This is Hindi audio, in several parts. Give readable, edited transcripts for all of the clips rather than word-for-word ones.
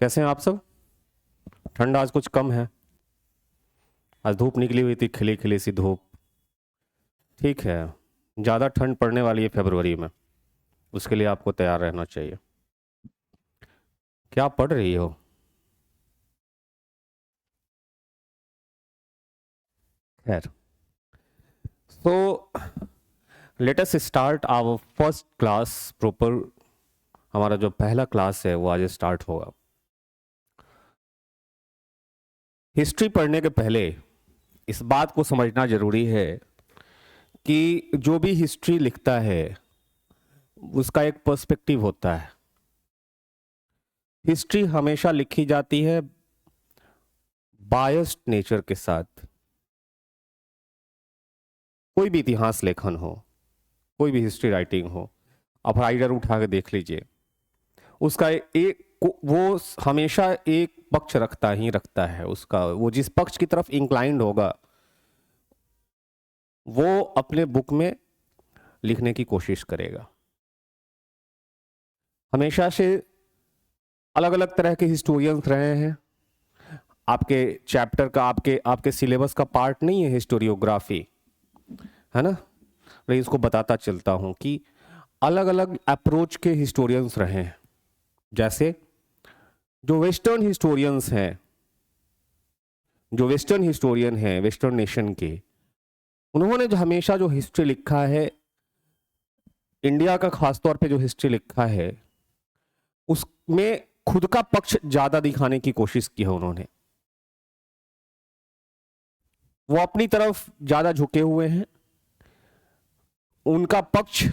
कैसे हैं आप सब? ठंड आज कुछ कम है। आज धूप निकली हुई थी, खिली खिली सी धूप। ठीक है, ज़्यादा ठंड पड़ने वाली है फरवरी में। उसके लिए आपको तैयार रहना चाहिए। क्या पढ़ रही हो? खैर, so let us start our first class proper. हमारा जो पहला क्लास है वो आज स्टार्ट होगा। हिस्ट्री पढ़ने के पहले इस बात को समझना जरूरी है कि जो भी हिस्ट्री लिखता है उसका एक पर्सपेक्टिव होता है। हिस्ट्री हमेशा लिखी जाती है बायस्ड नेचर के साथ। कोई भी इतिहास लेखन हो, कोई भी हिस्ट्री राइटिंग हो, आप राइटर उठा के देख लीजिए, उसका एक वो हमेशा एक पक्ष रखता ही रखता है। उसका वो जिस पक्ष की तरफ इंक्लाइंड होगा वो अपने बुक में लिखने की कोशिश करेगा। हमेशा से अलग अलग तरह के हिस्टोरियंस रहे हैं। आपके चैप्टर का, आपके आपके सिलेबस का पार्ट नहीं है हिस्टोरियोग्राफी, है ना। मैं इसको बताता चलता हूं कि अलग अलग अप्रोच के हिस्टोरियंस रहे हैं। जैसे जो वेस्टर्न हिस्टोरियंस हैं, जो वेस्टर्न हिस्टोरियन हैं वेस्टर्न नेशन के, उन्होंने जो हमेशा जो हिस्ट्री लिखा है, इंडिया का खासतौर पे जो हिस्ट्री लिखा है, उसमें खुद का पक्ष ज्यादा दिखाने की कोशिश की है उन्होंने। वो अपनी तरफ ज्यादा झुके हुए हैं। उनका पक्ष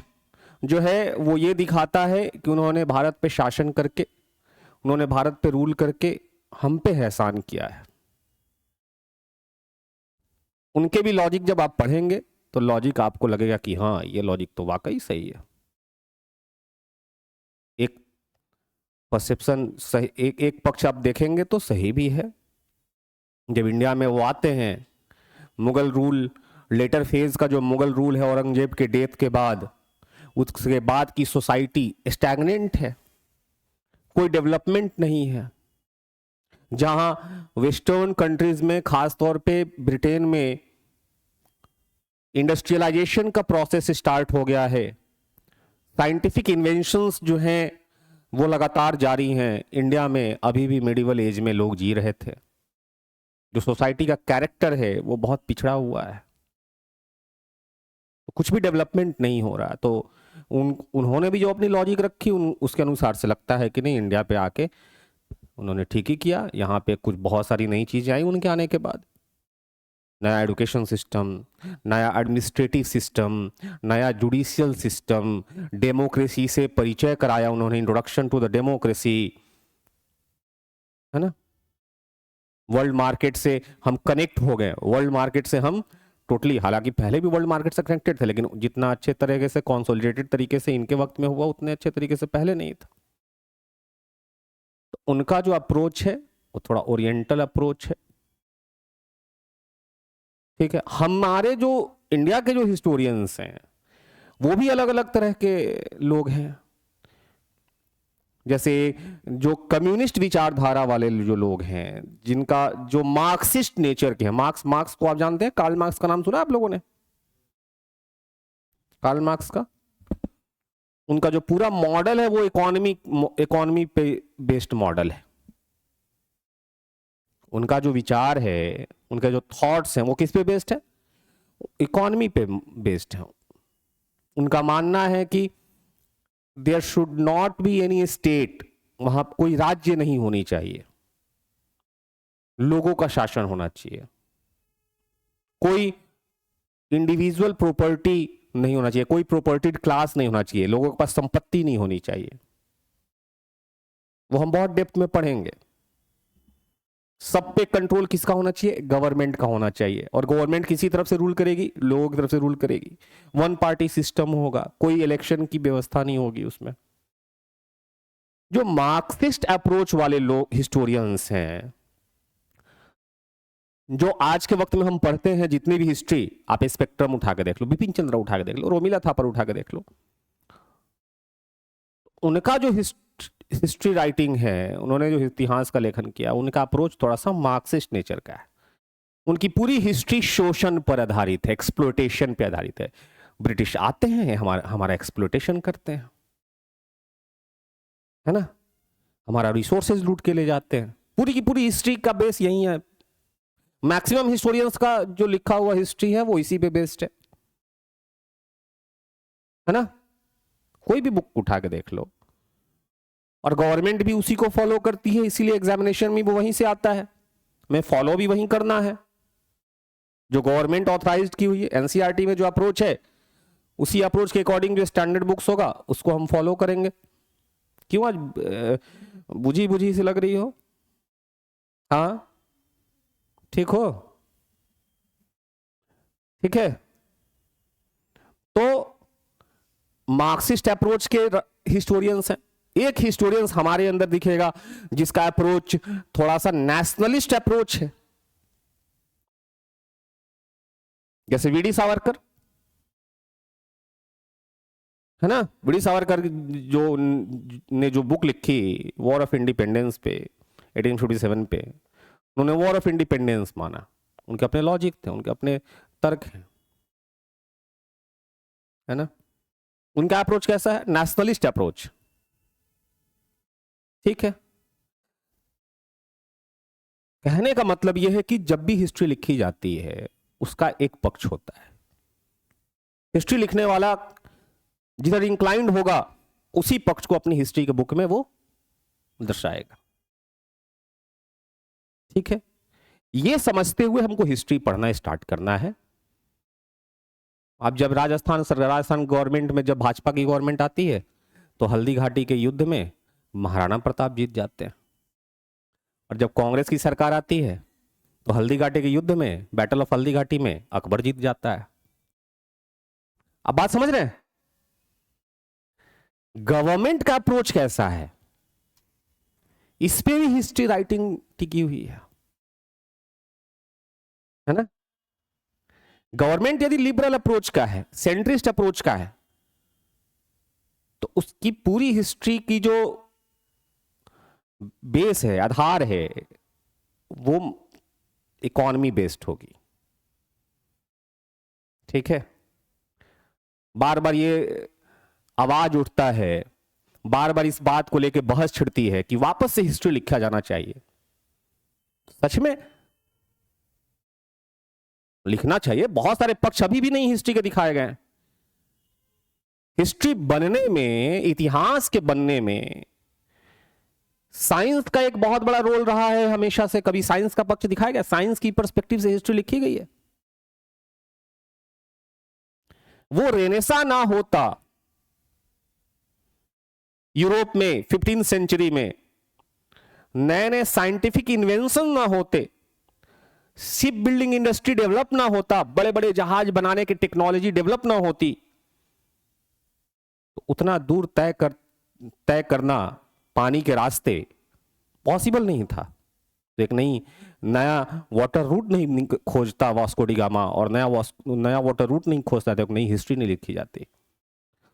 जो है वो ये दिखाता है कि उन्होंने भारत पे शासन करके, उन्होंने भारत पे रूल करके हम पे एहसान किया है। उनके भी लॉजिक जब आप पढ़ेंगे तो लॉजिक आपको लगेगा कि हाँ, ये लॉजिक तो वाकई सही है। एक परसेप्शन सही, एक पक्ष आप देखेंगे तो सही भी है। जब इंडिया में वो आते हैं, मुगल रूल, लेटर फेज का जो मुगल रूल है औरंगजेब के डेथ के बाद, उसके बाद की सोसाइटी स्टैग्नेंट है, कोई डेवलपमेंट नहीं है। जहां वेस्टर्न कंट्रीज में, खासतौर पे ब्रिटेन में, इंडस्ट्रियलाइजेशन का प्रोसेस स्टार्ट हो गया है। साइंटिफिक इन्वेंशंस जो हैं वो लगातार जारी हैं। इंडिया में अभी भी मिडिवल एज में लोग जी रहे थे। जो सोसाइटी का कैरेक्टर है वो बहुत पिछड़ा हुआ है, तो कुछ भी डेवलपमेंट नहीं हो रहा। तो उन्होंने भी जो अपनी लॉजिक रखी उसके अनुसार से लगता है कि नहीं, इंडिया पे आके उन्होंने ठीक ही किया। यहाँ पे कुछ बहुत सारी नई चीजें आई उनके आने के बाद। नया एजुकेशन सिस्टम, नया एडमिनिस्ट्रेटिव सिस्टम, नया जुडिशियल सिस्टम, डेमोक्रेसी से परिचय कराया उन्होंने, इंट्रोडक्शन टू द डेमोक्रेसी, है ना। वर्ल्ड मार्केट से हम कनेक्ट हो गए, वर्ल्ड मार्केट से हम टोटली, हालांकि पहले भी वर्ल्ड मार्केट से कनेक्टेड थे, लेकिन जितना अच्छे तरीके से कॉन्सोलिडेटेड तरीके से इनके वक्त में हुआ उतने अच्छे तरीके से पहले नहीं था। तो उनका जो अप्रोच है वो थोड़ा ओरिएंटल अप्रोच है। ठीक है, हमारे जो इंडिया के जो हिस्टोरियंस हैं वो भी अलग अलग तरह के लोग हैं। जैसे जो कम्युनिस्ट विचारधारा वाले जो लोग हैं, जिनका जो मार्क्सिस्ट नेचर के हैं, मार्क्स को आप जानते हैं, कार्ल मार्क्स का नाम सुना आप लोगों ने? कार्ल मार्क्स का उनका जो पूरा मॉडल है वो इकोनॉमी पे बेस्ड मॉडल है। उनका जो विचार है, उनके जो थॉट्स हैं वो किस पे बेस्ड है? इकोनॉमी पे बेस्ड है। उनका मानना है कि there should not be any state, वहां कोई राज्य नहीं होनी चाहिए, लोगों का शासन होना चाहिए। कोई इंडिविजुअल प्रॉपर्टी नहीं होना चाहिए, कोई प्रॉपर्टीड क्लास नहीं होना चाहिए, लोगों के पास संपत्ति नहीं होनी चाहिए। वो हम बहुत डेप्थ में पढ़ेंगे। सब पे कंट्रोल किसका होना चाहिए? गवर्नमेंट का होना चाहिए। और गवर्नमेंट किसी तरफ से रूल करेगी? लोगों की तरफ से रूल करेगी। वन पार्टी सिस्टम होगा, कोई इलेक्शन की व्यवस्था नहीं होगी उसमें। जो मार्क्सिस्ट अप्रोच वाले लोग हिस्टोरियंस हैं, जो आज के वक्त में हम पढ़ते हैं, जितनी भी हिस्ट्री, आप स्पेक्ट्रम उठा के देख लो, बिपिन चंद्र उठा के देख लो, रोमिला थापर उठा के देख लो, उनका जो हिस्ट्री राइटिंग है, उन्होंने जो इतिहास का लेखन किया, उनका अप्रोच थोड़ा सा मार्क्सिस्ट नेचर का है। उनकी पूरी हिस्ट्री शोषण पर आधारित है, एक्सप्लोटेशन पर आधारित है। ब्रिटिश आते हैं, हमारा एक्सप्लोटेशन करते हैं, है ना, हमारा रिसोर्सेज लूट के ले जाते हैं। पूरी की पूरी हिस्ट्री का बेस यही है। मैक्सिमम हिस्टोरियंस का जो लिखा हुआ हिस्ट्री है वो इसी पे बेस्ड है ना। कोई भी बुक उठा के देख लो, और गवर्नमेंट भी उसी को फॉलो करती है, इसीलिए एग्जामिनेशन में वो वहीं से आता है। मैं फॉलो भी वहीं करना है जो गवर्नमेंट ऑथराइज्ड की हुई है। एनसीईआरटी में जो अप्रोच है, उसी अप्रोच के अकॉर्डिंग जो स्टैंडर्ड बुक्स होगा उसको हम फॉलो करेंगे। क्यों आज बुझी बुझी से लग रही हो? हाँ, ठीक हो? ठीक है। तो मार्क्सिस्ट अप्रोच के हिस्टोरियंस हैं। एक हिस्टोरियंस हमारे अंदर दिखेगा जिसका अप्रोच थोड़ा सा नेशनलिस्ट अप्रोच है, जैसे वीडी सावरकर, है ना। वीडी सावरकर जो ने जो बुक लिखी वॉर ऑफ इंडिपेंडेंस पे 1857 पे, उन्होंने वॉर ऑफ इंडिपेंडेंस माना। उनके अपने लॉजिक थे, उनके अपने तर्क हैं, है ना। उनका अप्रोच कैसा है? Nationalist approach. ठीक है। कहने का मतलब यह है कि जब भी हिस्ट्री लिखी जाती है उसका एक पक्ष होता है। हिस्ट्री लिखने वाला जिधर इंक्लाइंड होगा उसी पक्ष को अपनी हिस्ट्री के बुक में वो दर्शाएगा। ठीक है। ये समझते हुए हमको हिस्ट्री पढ़ना स्टार्ट करना है। अब जब राजस्थान गवर्नमेंट में जब भाजपा की गवर्नमेंट आती है तो हल्दी घाटी के युद्ध में महाराणा प्रताप जीत जाते हैं, और जब कांग्रेस की सरकार आती है तो हल्दी घाटी के युद्ध में, बैटल ऑफ हल्दी घाटी में, अकबर जीत जाता है। अब बात समझ रहे हैं? गवर्नमेंट का अप्रोच कैसा है, इस पे भी हिस्ट्री राइटिंग टिकी हुई है ना। गवर्नमेंट यदि लिबरल अप्रोच का है, सेंट्रिस्ट अप्रोच का है, तो उसकी पूरी हिस्ट्री की जो बेस है, आधार है, वो इकोनॉमी बेस्ड होगी। ठीक है। बार बार ये आवाज उठता है, बार बार इस बात को लेकर बहस छिड़ती है कि वापस से हिस्ट्री लिखा जाना चाहिए। सच में लिखना चाहिए। बहुत सारे पक्ष अभी भी नहीं हिस्ट्री के दिखाए गए। हिस्ट्री बनने में, इतिहास के बनने में साइंस का एक बहुत बड़ा रोल रहा है हमेशा से। कभी साइंस का पक्ष दिखाया गया? साइंस की पर्सपेक्टिव से हिस्ट्री लिखी गई है। वो रेनेसा ना होता यूरोप में 15वीं सेंचुरी में, नए नए साइंटिफिक इन्वेंशन ना होते, शिप बिल्डिंग इंडस्ट्री डेवलप ना होता, बड़े बड़े जहाज बनाने की टेक्नोलॉजी डेवलप ना होती, तो उतना दूर तय करना पानी के रास्ते पॉसिबल नहीं था। तो एक नया वाटर रूट नहीं खोजता वास्को डी गामा, और नया वाटर रूट नहीं खोजता, तो नई हिस्ट्री नहीं लिखी जाती।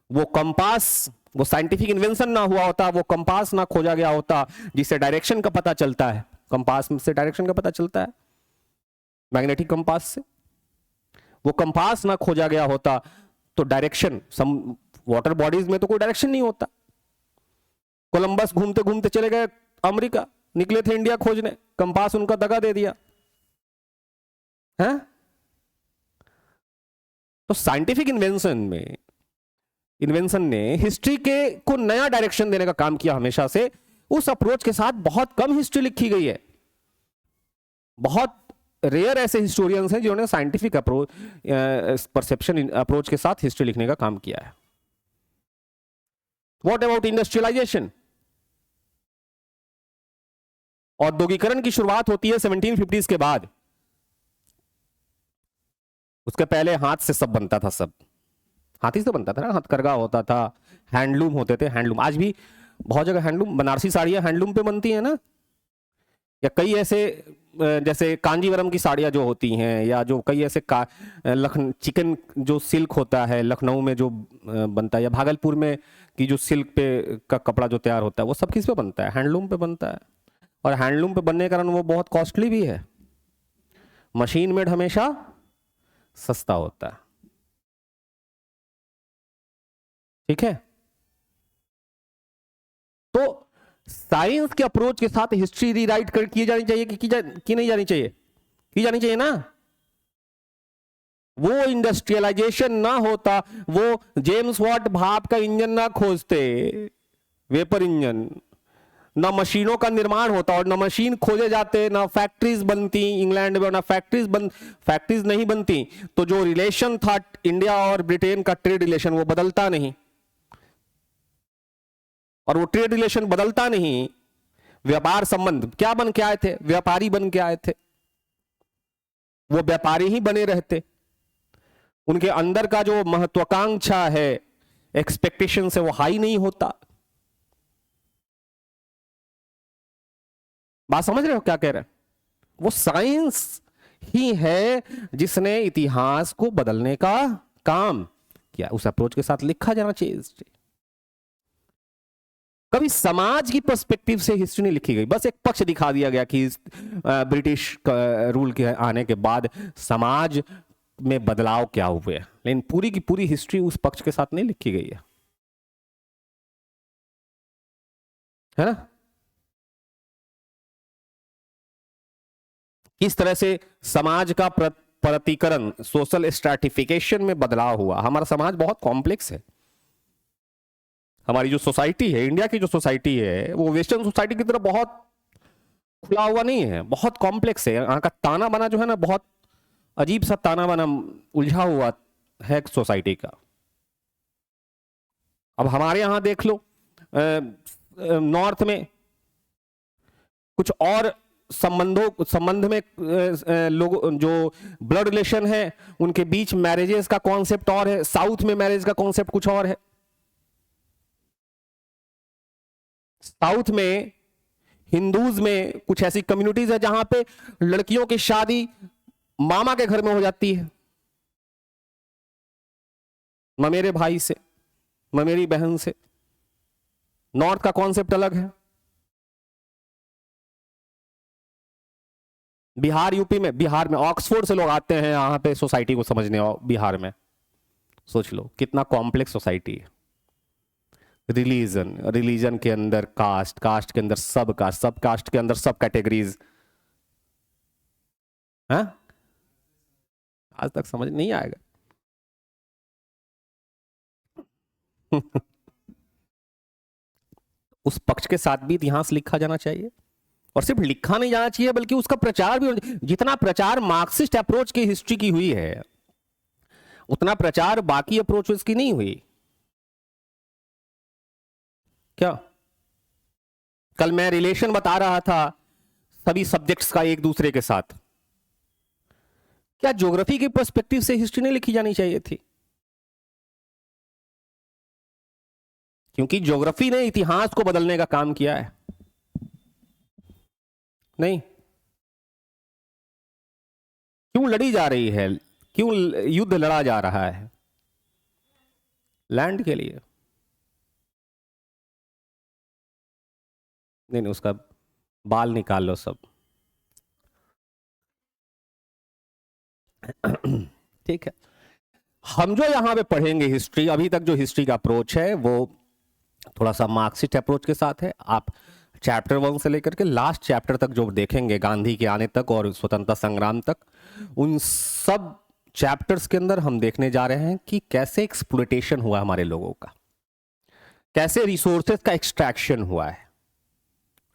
वो कंपास, वो साइंटिफिक इन्वेंशन ना हुआ होता, वो कंपास ना खोजा गया होता जिससे डायरेक्शन का पता चलता है। कंपास से डायरेक्शन का पता चलता है, मैग्नेटिक कंपास से। वो कंपास ना खोजा गया होता तो डायरेक्शन, वाटर बॉडीज में तो कोई डायरेक्शन नहीं होता। कोलंबस घूमते घूमते चले गए अमेरिका, निकले थे इंडिया खोजने, कंपास उनका दगा दे दिया है। तो साइंटिफिक इन्वेंशन ने हिस्ट्री को नया डायरेक्शन देने का काम किया हमेशा से। उस अप्रोच के साथ बहुत कम हिस्ट्री लिखी गई है। बहुत रेयर ऐसे हिस्टोरियंस हैं जिन्होंने साइंटिफिक अप्रोच, परसेप्शन अप्रोच के साथ हिस्ट्री लिखने का काम किया है। What about industrialisation? औद्योगिकरण की शुरुआत होती है 1750s के बाद। उसके पहले हाथ से सब बनता था, सब हाथी से बनता था ना, हथकरघा होता था, हैंडलूम होते थे। हैंडलूम आज भी बहुत जगह हैंडलूम, बनारसी साड़ियां हैंडलूम पे बनती हैं ना, या कई ऐसे जैसे कांजीवरम की साड़ियां जो होती हैं, या जो कई ऐसे चिकन जो सिल्क होता है लखनऊ में जो बनता है, या भागलपुर में कि जो सिल्क पे का कपड़ा जो तैयार होता है वो सब किस पे बनता है? हैंडलूम पे बनता है। और हैंडलूम पे बनने के कारण वो बहुत कॉस्टली भी है। मशीन मेड हमेशा सस्ता होता है। ठीक है, तो साइंस के अप्रोच के साथ हिस्ट्री रीराइट कर की जानी चाहिए कि नहीं जानी चाहिए? की जानी चाहिए ना। वो इंडस्ट्रियलाइजेशन ना होता, वो जेम्स वॉट भाप का इंजन ना खोजते, वेपर इंजन, ना मशीनों का निर्माण होता, और ना मशीन खोजे जाते, ना फैक्ट्रीज बनती इंग्लैंड में, ना फैक्ट्रीज नहीं बनती, तो जो रिलेशन था इंडिया और ब्रिटेन का, ट्रेड रिलेशन, वो बदलता नहीं। और वो ट्रेड रिलेशन बदलता नहीं, व्यापार संबंध क्या बन के आए थे? व्यापारी बन के आए थे, वो व्यापारी ही बने रहते। उनके अंदर का जो महत्वाकांक्षा है, एक्सपेक्टेशन से, वो हाई नहीं होता। बात समझ रहे हो क्या कह रहे हैं? वो साइंस ही है जिसने इतिहास को बदलने का काम किया। उस अप्रोच के साथ लिखा जाना चाहिए। कभी समाज की पर्सपेक्टिव से हिस्ट्री नहीं लिखी गई, बस एक पक्ष दिखा दिया गया कि ब्रिटिश रूल के आने के बाद समाज में बदलाव क्या हुए, लेकिन पूरी की पूरी हिस्ट्री उस पक्ष के साथ नहीं लिखी गई है ना? किस तरह से समाज का प्रतिकरण, सोशल स्ट्रैटिफिकेशन में बदलाव हुआ। हमारा समाज बहुत कॉम्प्लेक्स है। हमारी जो सोसाइटी है, इंडिया की जो सोसाइटी है, वो वेस्टर्न सोसाइटी की तरह बहुत खुला हुआ नहीं है, बहुत कॉम्प्लेक्स है। यहाँ का ताना बाना जो है ना, बहुत अजीब सा ताना बाना उलझा हुआ है सोसाइटी का। अब हमारे यहां देख लो, नॉर्थ में कुछ और संबंध में लोग जो ब्लड रिलेशन है उनके बीच मैरिजेस का कॉन्सेप्ट और है, साउथ में मैरिज का कॉन्सेप्ट कुछ और है। साउथ में हिंदूज में कुछ ऐसी कम्युनिटीज है जहां पे लड़कियों की शादी मामा के घर में हो जाती है, ममेरे भाई से, ममेरी बहन से। नॉर्थ का कॉन्सेप्ट अलग है। बिहार में ऑक्सफोर्ड से लोग आते हैं यहां पे सोसाइटी को समझने। बिहार में सोच लो कितना कॉम्प्लेक्स सोसाइटी है। रिलीजन के अंदर कास्ट के अंदर सब कास्ट के अंदर सब कैटेगरीज हैं। आज तक समझ नहीं आएगा। उस पक्ष के साथ भी इतिहास लिखा जाना चाहिए, और सिर्फ लिखा नहीं जाना चाहिए बल्कि उसका प्रचार भी। जितना प्रचार मार्क्सिस्ट अप्रोच की हिस्ट्री की हुई है, उतना प्रचार बाकी अप्रोचेस की नहीं हुई। क्या कल मैं रिलेशन बता रहा था सभी सब्जेक्ट्स का एक दूसरे के साथ, क्या ज्योग्राफी के पर्सपेक्टिव से हिस्ट्री नहीं लिखी जानी चाहिए थी? क्योंकि ज्योग्राफी ने इतिहास को बदलने का काम किया है। नहीं, क्यों लड़ी जा रही है, क्यों युद्ध लड़ा जा रहा है? लैंड के लिए। नहीं, उसका बाल निकाल लो सब। ठीक है, हम जो यहां पे पढ़ेंगे हिस्ट्री, अभी तक जो हिस्ट्री का अप्रोच है वो थोड़ा सा मार्क्सिस्ट अप्रोच के साथ है। आप चैप्टर 1 से लेकर के लास्ट चैप्टर तक जो देखेंगे, गांधी के आने तक और स्वतंत्रता संग्राम तक, उन सब चैप्टर्स के अंदर हम देखने जा रहे हैं कि कैसे एक्सप्लॉयटेशन हुआ हमारे लोगों का, कैसे रिसोर्सेज का एक्सट्रैक्शन हुआ है,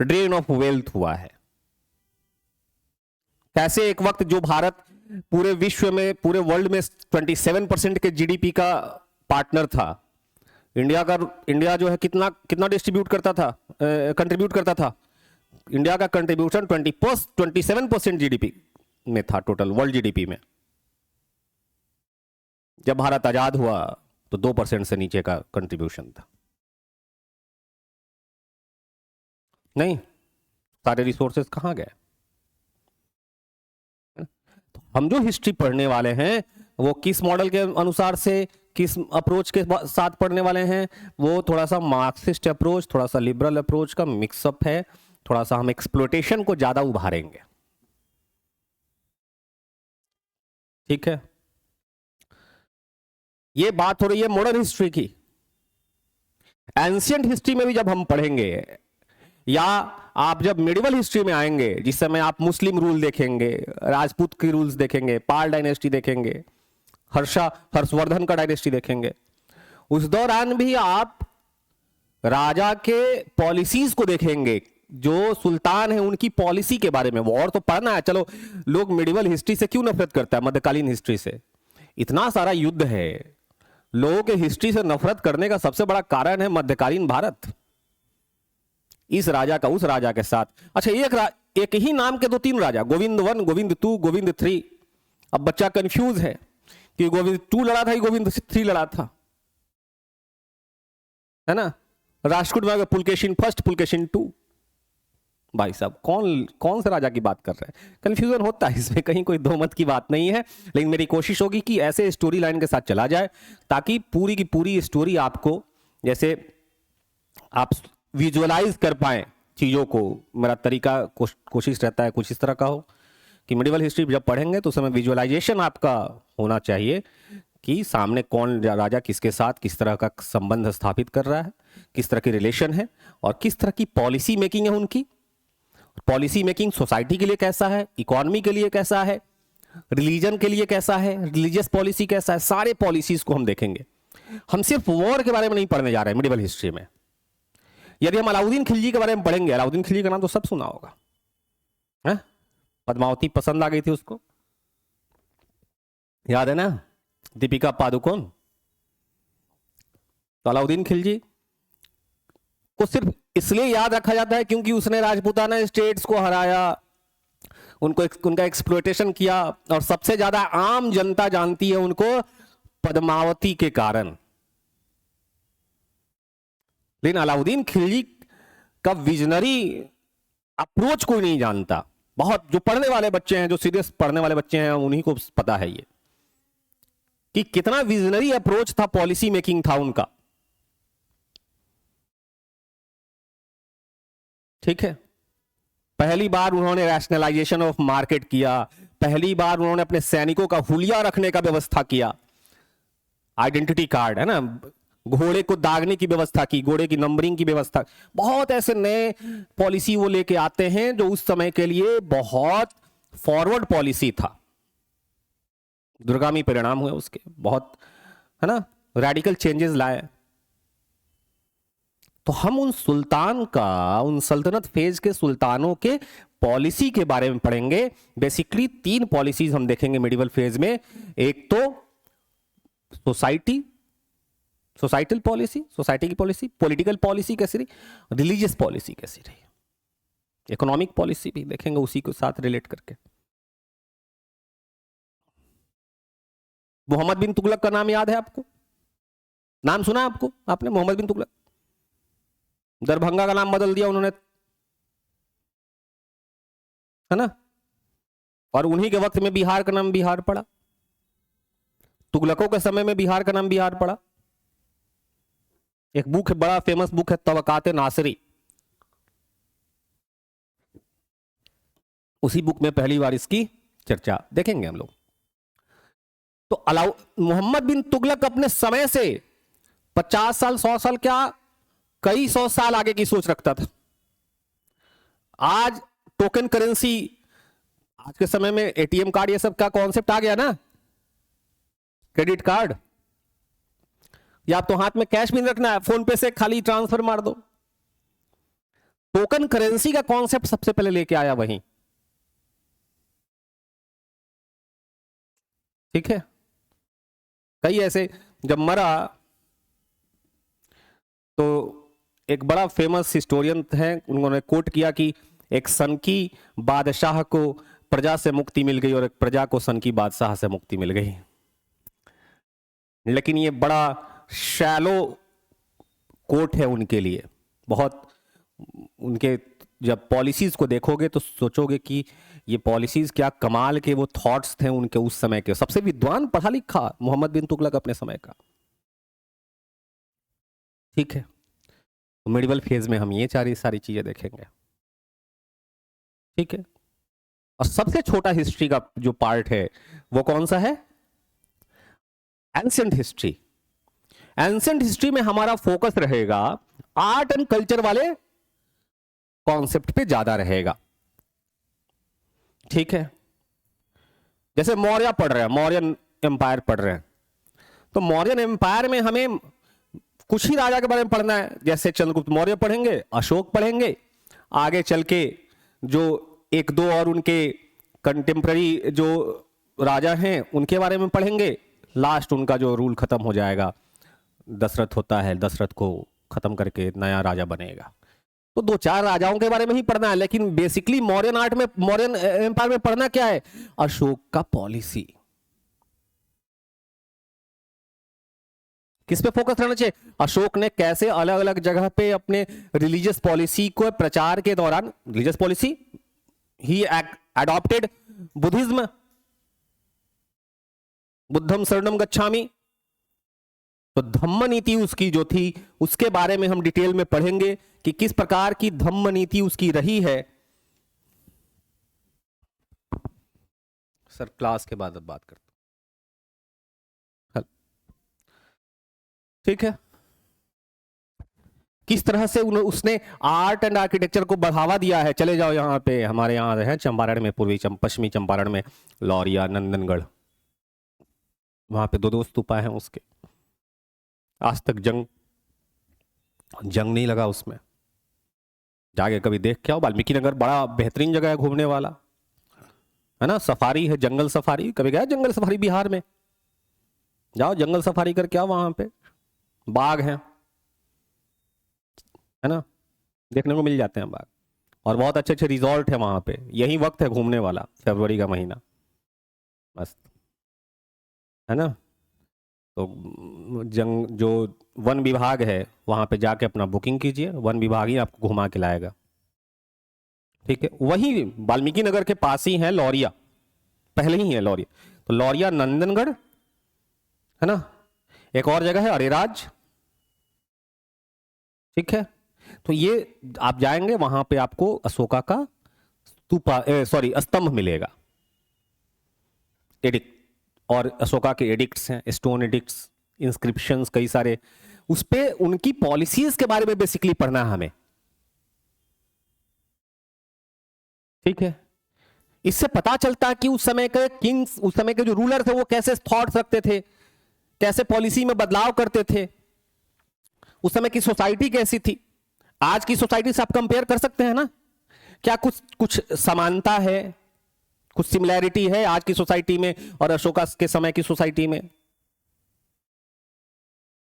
ड्रेन ऑफ वेल्थ हुआ है, कैसे एक वक्त जो भारत पूरे विश्व में, पूरे वर्ल्ड में 27% के जीडीपी का पार्टनर था, इंडिया जो है कितना डिस्ट्रीब्यूट करता था, कंट्रीब्यूट करता था। इंडिया का कंट्रीब्यूशन 27% जीडीपी में था, टोटल वर्ल्ड जीडीपी में। जब भारत आजाद हुआ तो 2% से नीचे का कंट्रीब्यूशन था। नहीं, सारे रिसोर्सेज कहां गए? तो हम जो हिस्ट्री पढ़ने वाले हैं वो किस मॉडल के अनुसार से, किस अप्रोच के साथ पढ़ने वाले हैं? वो थोड़ा सा मार्क्सिस्ट अप्रोच, थोड़ा सा लिबरल अप्रोच का मिक्सअप है। थोड़ा सा हम एक्सप्लोटेशन को ज्यादा उभारेंगे। ठीक है, ये बात हो रही है मॉडर्न हिस्ट्री की। एंशियंट हिस्ट्री में भी जब हम पढ़ेंगे, या आप जब मिडिवल हिस्ट्री में आएंगे, जिस समय आप मुस्लिम रूल देखेंगे, राजपूत की रूल्स देखेंगे, पाल डायनेस्टी देखेंगे, हर्षवर्धन का डायनेस्टी देखेंगे, उस दौरान भी आप राजा के पॉलिसीज को देखेंगे। जो सुल्तान है उनकी पॉलिसी के बारे में, वो और तो पढ़ना है। चलो, लोग मिडिवल हिस्ट्री से क्यों नफरत करता है, मध्यकालीन हिस्ट्री से? इतना सारा युद्ध है, लोगों के हिस्ट्री से नफरत करने का सबसे बड़ा कारण है मध्यकालीन भारत। इस राजा का उस राजा के साथ, अच्छा एक ही नाम के 2-3 राजा, गोविंद 1, गोविंद 2, गोविंद 3। अब बच्चा कंफ्यूज है कि गोविंद 2 लड़ा था कि गोविंद 3 लड़ा था, है ना? राष्ट्रकूट में पुलकेशिन फर्स्ट, पुलकेशिन 2। भाई साहब, कौन से राजा की बात कर रहे हैं? कंफ्यूजन होता है इसमें, कहीं कोई दो मत की बात नहीं है। लेकिन मेरी कोशिश होगी कि ऐसे स्टोरी लाइन के साथ चला जाए ताकि पूरी की पूरी स्टोरी आपको, जैसे आप विजुअलाइज कर पाए चीजों को। मेरा तरीका कोशिश रहता है कुछ इस तरह का हो कि मिडिवल हिस्ट्री जब पढ़ेंगे तो उस समय विजुअलाइजेशन आपका होना चाहिए कि सामने कौन राजा किसके साथ किस तरह का संबंध स्थापित कर रहा है, किस तरह की रिलेशन है, और किस तरह की पॉलिसी मेकिंग है उनकी। पॉलिसी मेकिंग सोसाइटी के लिए कैसा है, इकोनॉमी के लिए कैसा है, रिलीजन के लिए कैसा है, रिलीजियस पॉलिसी कैसा है, सारे पॉलिसीज को हम देखेंगे। हम सिर्फ वॉर के बारे में नहीं पढ़ने जा रहे हैं मिडिवल हिस्ट्री में। यदि हम अलाउद्दीन खिलजी के बारे में पढ़ेंगे, अलाउद्दीन खिलजी का नाम तो सब सुना होगा, है? पद्मावती पसंद आ गई थी उसको, याद है ना? दीपिका पादुकोण। तो अलाउद्दीन खिलजी को सिर्फ इसलिए याद रखा जाता है क्योंकि उसने राजपूताना स्टेट्स को हराया, उनका एक्सप्लॉयटेशन किया, और सबसे ज्यादा आम जनता जानती है उनको पद्मावती के कारण। लेकिन अलाउद्दीन खिलजी का विजनरी अप्रोच कोई नहीं जानता। बहुत जो पढ़ने वाले बच्चे हैं, जो सीरियस पढ़ने वाले बच्चे हैं, उन्हीं को पता है ये कि कितना विजनरी अप्रोच था, पॉलिसी मेकिंग था उनका। ठीक है, पहली बार उन्होंने रैशनलाइजेशन ऑफ मार्केट किया, पहली बार उन्होंने अपने सैनिकों का हुलिया रखने का व्यवस्था किया, आइडेंटिटी कार्ड, है ना, घोड़े को दागने की व्यवस्था की, घोड़े की नंबरिंग की व्यवस्था। बहुत ऐसे नए पॉलिसी वो लेके आते हैं जो उस समय के लिए बहुत फॉरवर्ड पॉलिसी था। दूरगामी परिणाम हुए उसके बहुत, है ना, रेडिकल चेंजेस लाए। तो हम उन सुल्तान का, उन सल्तनत फेज के सुल्तानों के पॉलिसी के बारे में पढ़ेंगे। बेसिकली 3 पॉलिसीज हम देखेंगे मिडिवल फेज में। एक तो सोसाइटल पॉलिसी, सोसाइटी की पॉलिसी, पॉलिटिकल पॉलिसी कैसी रही, रिलीजियस पॉलिसी कैसी रही, इकोनॉमिक पॉलिसी भी देखेंगे उसी के साथ रिलेट करके। मोहम्मद बिन तुगलक का नाम याद है आपको? नाम सुना आपको, आपने मोहम्मद बिन तुगलक? दरभंगा का नाम बदल दिया उन्होंने, है ना, और उन्हीं के वक्त में बिहार का नाम बिहार पड़ा। तुगलकों के समय में बिहार का नाम बिहार पड़ा। एक बुक है, बड़ा फेमस बुक है, तबकात नासिरी। उसी बुक में पहली बार इसकी चर्चा देखेंगे हम लोग। तो मोहम्मद बिन तुगलक अपने समय से 50 साल, 100 साल, क्या कई 100 साल आगे की सोच रखता था। आज टोकन करेंसी, आज के समय में एटीएम कार्ड, ये सब का कॉन्सेप्ट आ गया ना, क्रेडिट कार्ड, या आप तो हाथ में कैश भी नहीं रखना है, फोन पे से खाली ट्रांसफर मार दो। टोकन करेंसी का कॉन्सेप्ट सबसे पहले लेके आया वहीं। ठीक है, कई ऐसे, जब मरा तो एक बड़ा फेमस हिस्टोरियन है, उन्होंने कोट किया कि एक सनकी बादशाह को प्रजा से मुक्ति मिल गई और एक प्रजा को सनकी बादशाह से मुक्ति मिल गई। लेकिन ये बड़ा शैलो कोट है उनके लिए, बहुत। उनके जब पॉलिसीज को देखोगे तो सोचोगे कि ये पॉलिसीज क्या कमाल के वो थॉट्स थे उनके उस समय के। सबसे विद्वान, पढ़ा लिखा मोहम्मद बिन तुगलक अपने समय का। ठीक है, तो मिडिवल फेज में हम ये सारी चीजें देखेंगे। ठीक है, और सबसे छोटा हिस्ट्री का जो पार्ट है वो कौन सा है? Ancient history. एंशिएंट हिस्ट्री में हमारा फोकस रहेगा आर्ट एंड कल्चर वाले कॉन्सेप्ट पे ज्यादा रहेगा। ठीक है, जैसे मौर्य पढ़ रहे हैं, मौर्यन एम्पायर पढ़ रहे हैं, तो मौर्यन एम्पायर में हमें कुछ ही राजा के बारे में पढ़ना है। जैसे चंद्रगुप्त मौर्य पढ़ेंगे, अशोक पढ़ेंगे, आगे चल के जो एक दो और उनके कंटेम्प्रेरी जो राजा हैं उनके बारे में पढ़ेंगे, लास्ट उनका जो रूल खत्म हो जाएगा, दशरथ होता है, दशरथ को खत्म करके नया राजा बनेगा। तो दो चार राजाओं के बारे में ही पढ़ना है, लेकिन बेसिकली मौर्यन आर्ट में, मौर्यन एम्पायर में पढ़ना क्या है? अशोक का पॉलिसी। किस पे फोकस रहना चाहिए? अशोक ने कैसे अलग अलग जगह पे अपने रिलीजियस पॉलिसी को प्रचार के दौरान, रिलीजियस पॉलिसी ही एडॉप्टेड बुद्धिज्म, बुद्धम शरणम गच्छामि, तो धम्म नीति उसकी जो थी उसके बारे में हम डिटेल में पढ़ेंगे कि किस प्रकार की धम्म नीति उसकी रही है। सर क्लास के बाद अब बात करते हैं। ठीक है, किस तरह से उसने आर्ट एंड आर्किटेक्चर को बढ़ावा दिया है। चले जाओ यहाँ पे, हमारे यहाँ है चंपारण में, पश्चिमी चंपारण में लौरिया, नंदनगढ़, वहां पे दो स्तूपा हैं उसके। आज तक जंग नहीं लगा उसमें, जाके कभी देख के आओ। वाल्मीकि नगर बड़ा बेहतरीन जगह है घूमने वाला, है ना। सफारी है, जंगल सफारी। कभी गया जंगल सफारी बिहार में? जाओ जंगल सफारी करके आओ, वहां पे बाघ हैं, है ना, देखने को मिल जाते हैं बाघ। और बहुत अच्छे अच्छे रिजॉर्ट है वहां पे। यही वक्त है घूमने वाला, फरवरी का महीना, मस्त, है ना। तो जो वन विभाग है वहां पे जाके अपना बुकिंग कीजिए, वन विभाग ही आपको घुमा के लाएगा। ठीक है, वही वाल्मीकि नगर के पास ही है लौरिया, पहले ही है लौरिया। तो लौरिया, नंदनगढ़, है ना। एक और जगह है अरेराज। ठीक है, तो ये आप जाएंगे वहां पे आपको अशोका का स्तूपा, सॉरी, स्तंभ मिलेगा, एडिक्ट, और अशोका के एडिक्ट्स हैं, स्टोन एडिक्ट्स, इंस्क्रिप्शंस कई सारे, उस पे उनकी पॉलिसीज के बारे में बेसिकली पढ़ना है हमें। ठीक है, इससे पता चलता है कि उस समय के किंग्स, उस समय के जो रूलर थे वो कैसे थॉट्स रखते थे, कैसे पॉलिसी में बदलाव करते थे, उस समय की सोसाइटी कैसी थी। आज की सोसाइटी से आप कंपेयर कर सकते हैं ना, क्या कुछ समानता है, कुछ सिमिलैरिटी है आज की सोसाइटी में और अशोका के समय की सोसाइटी में?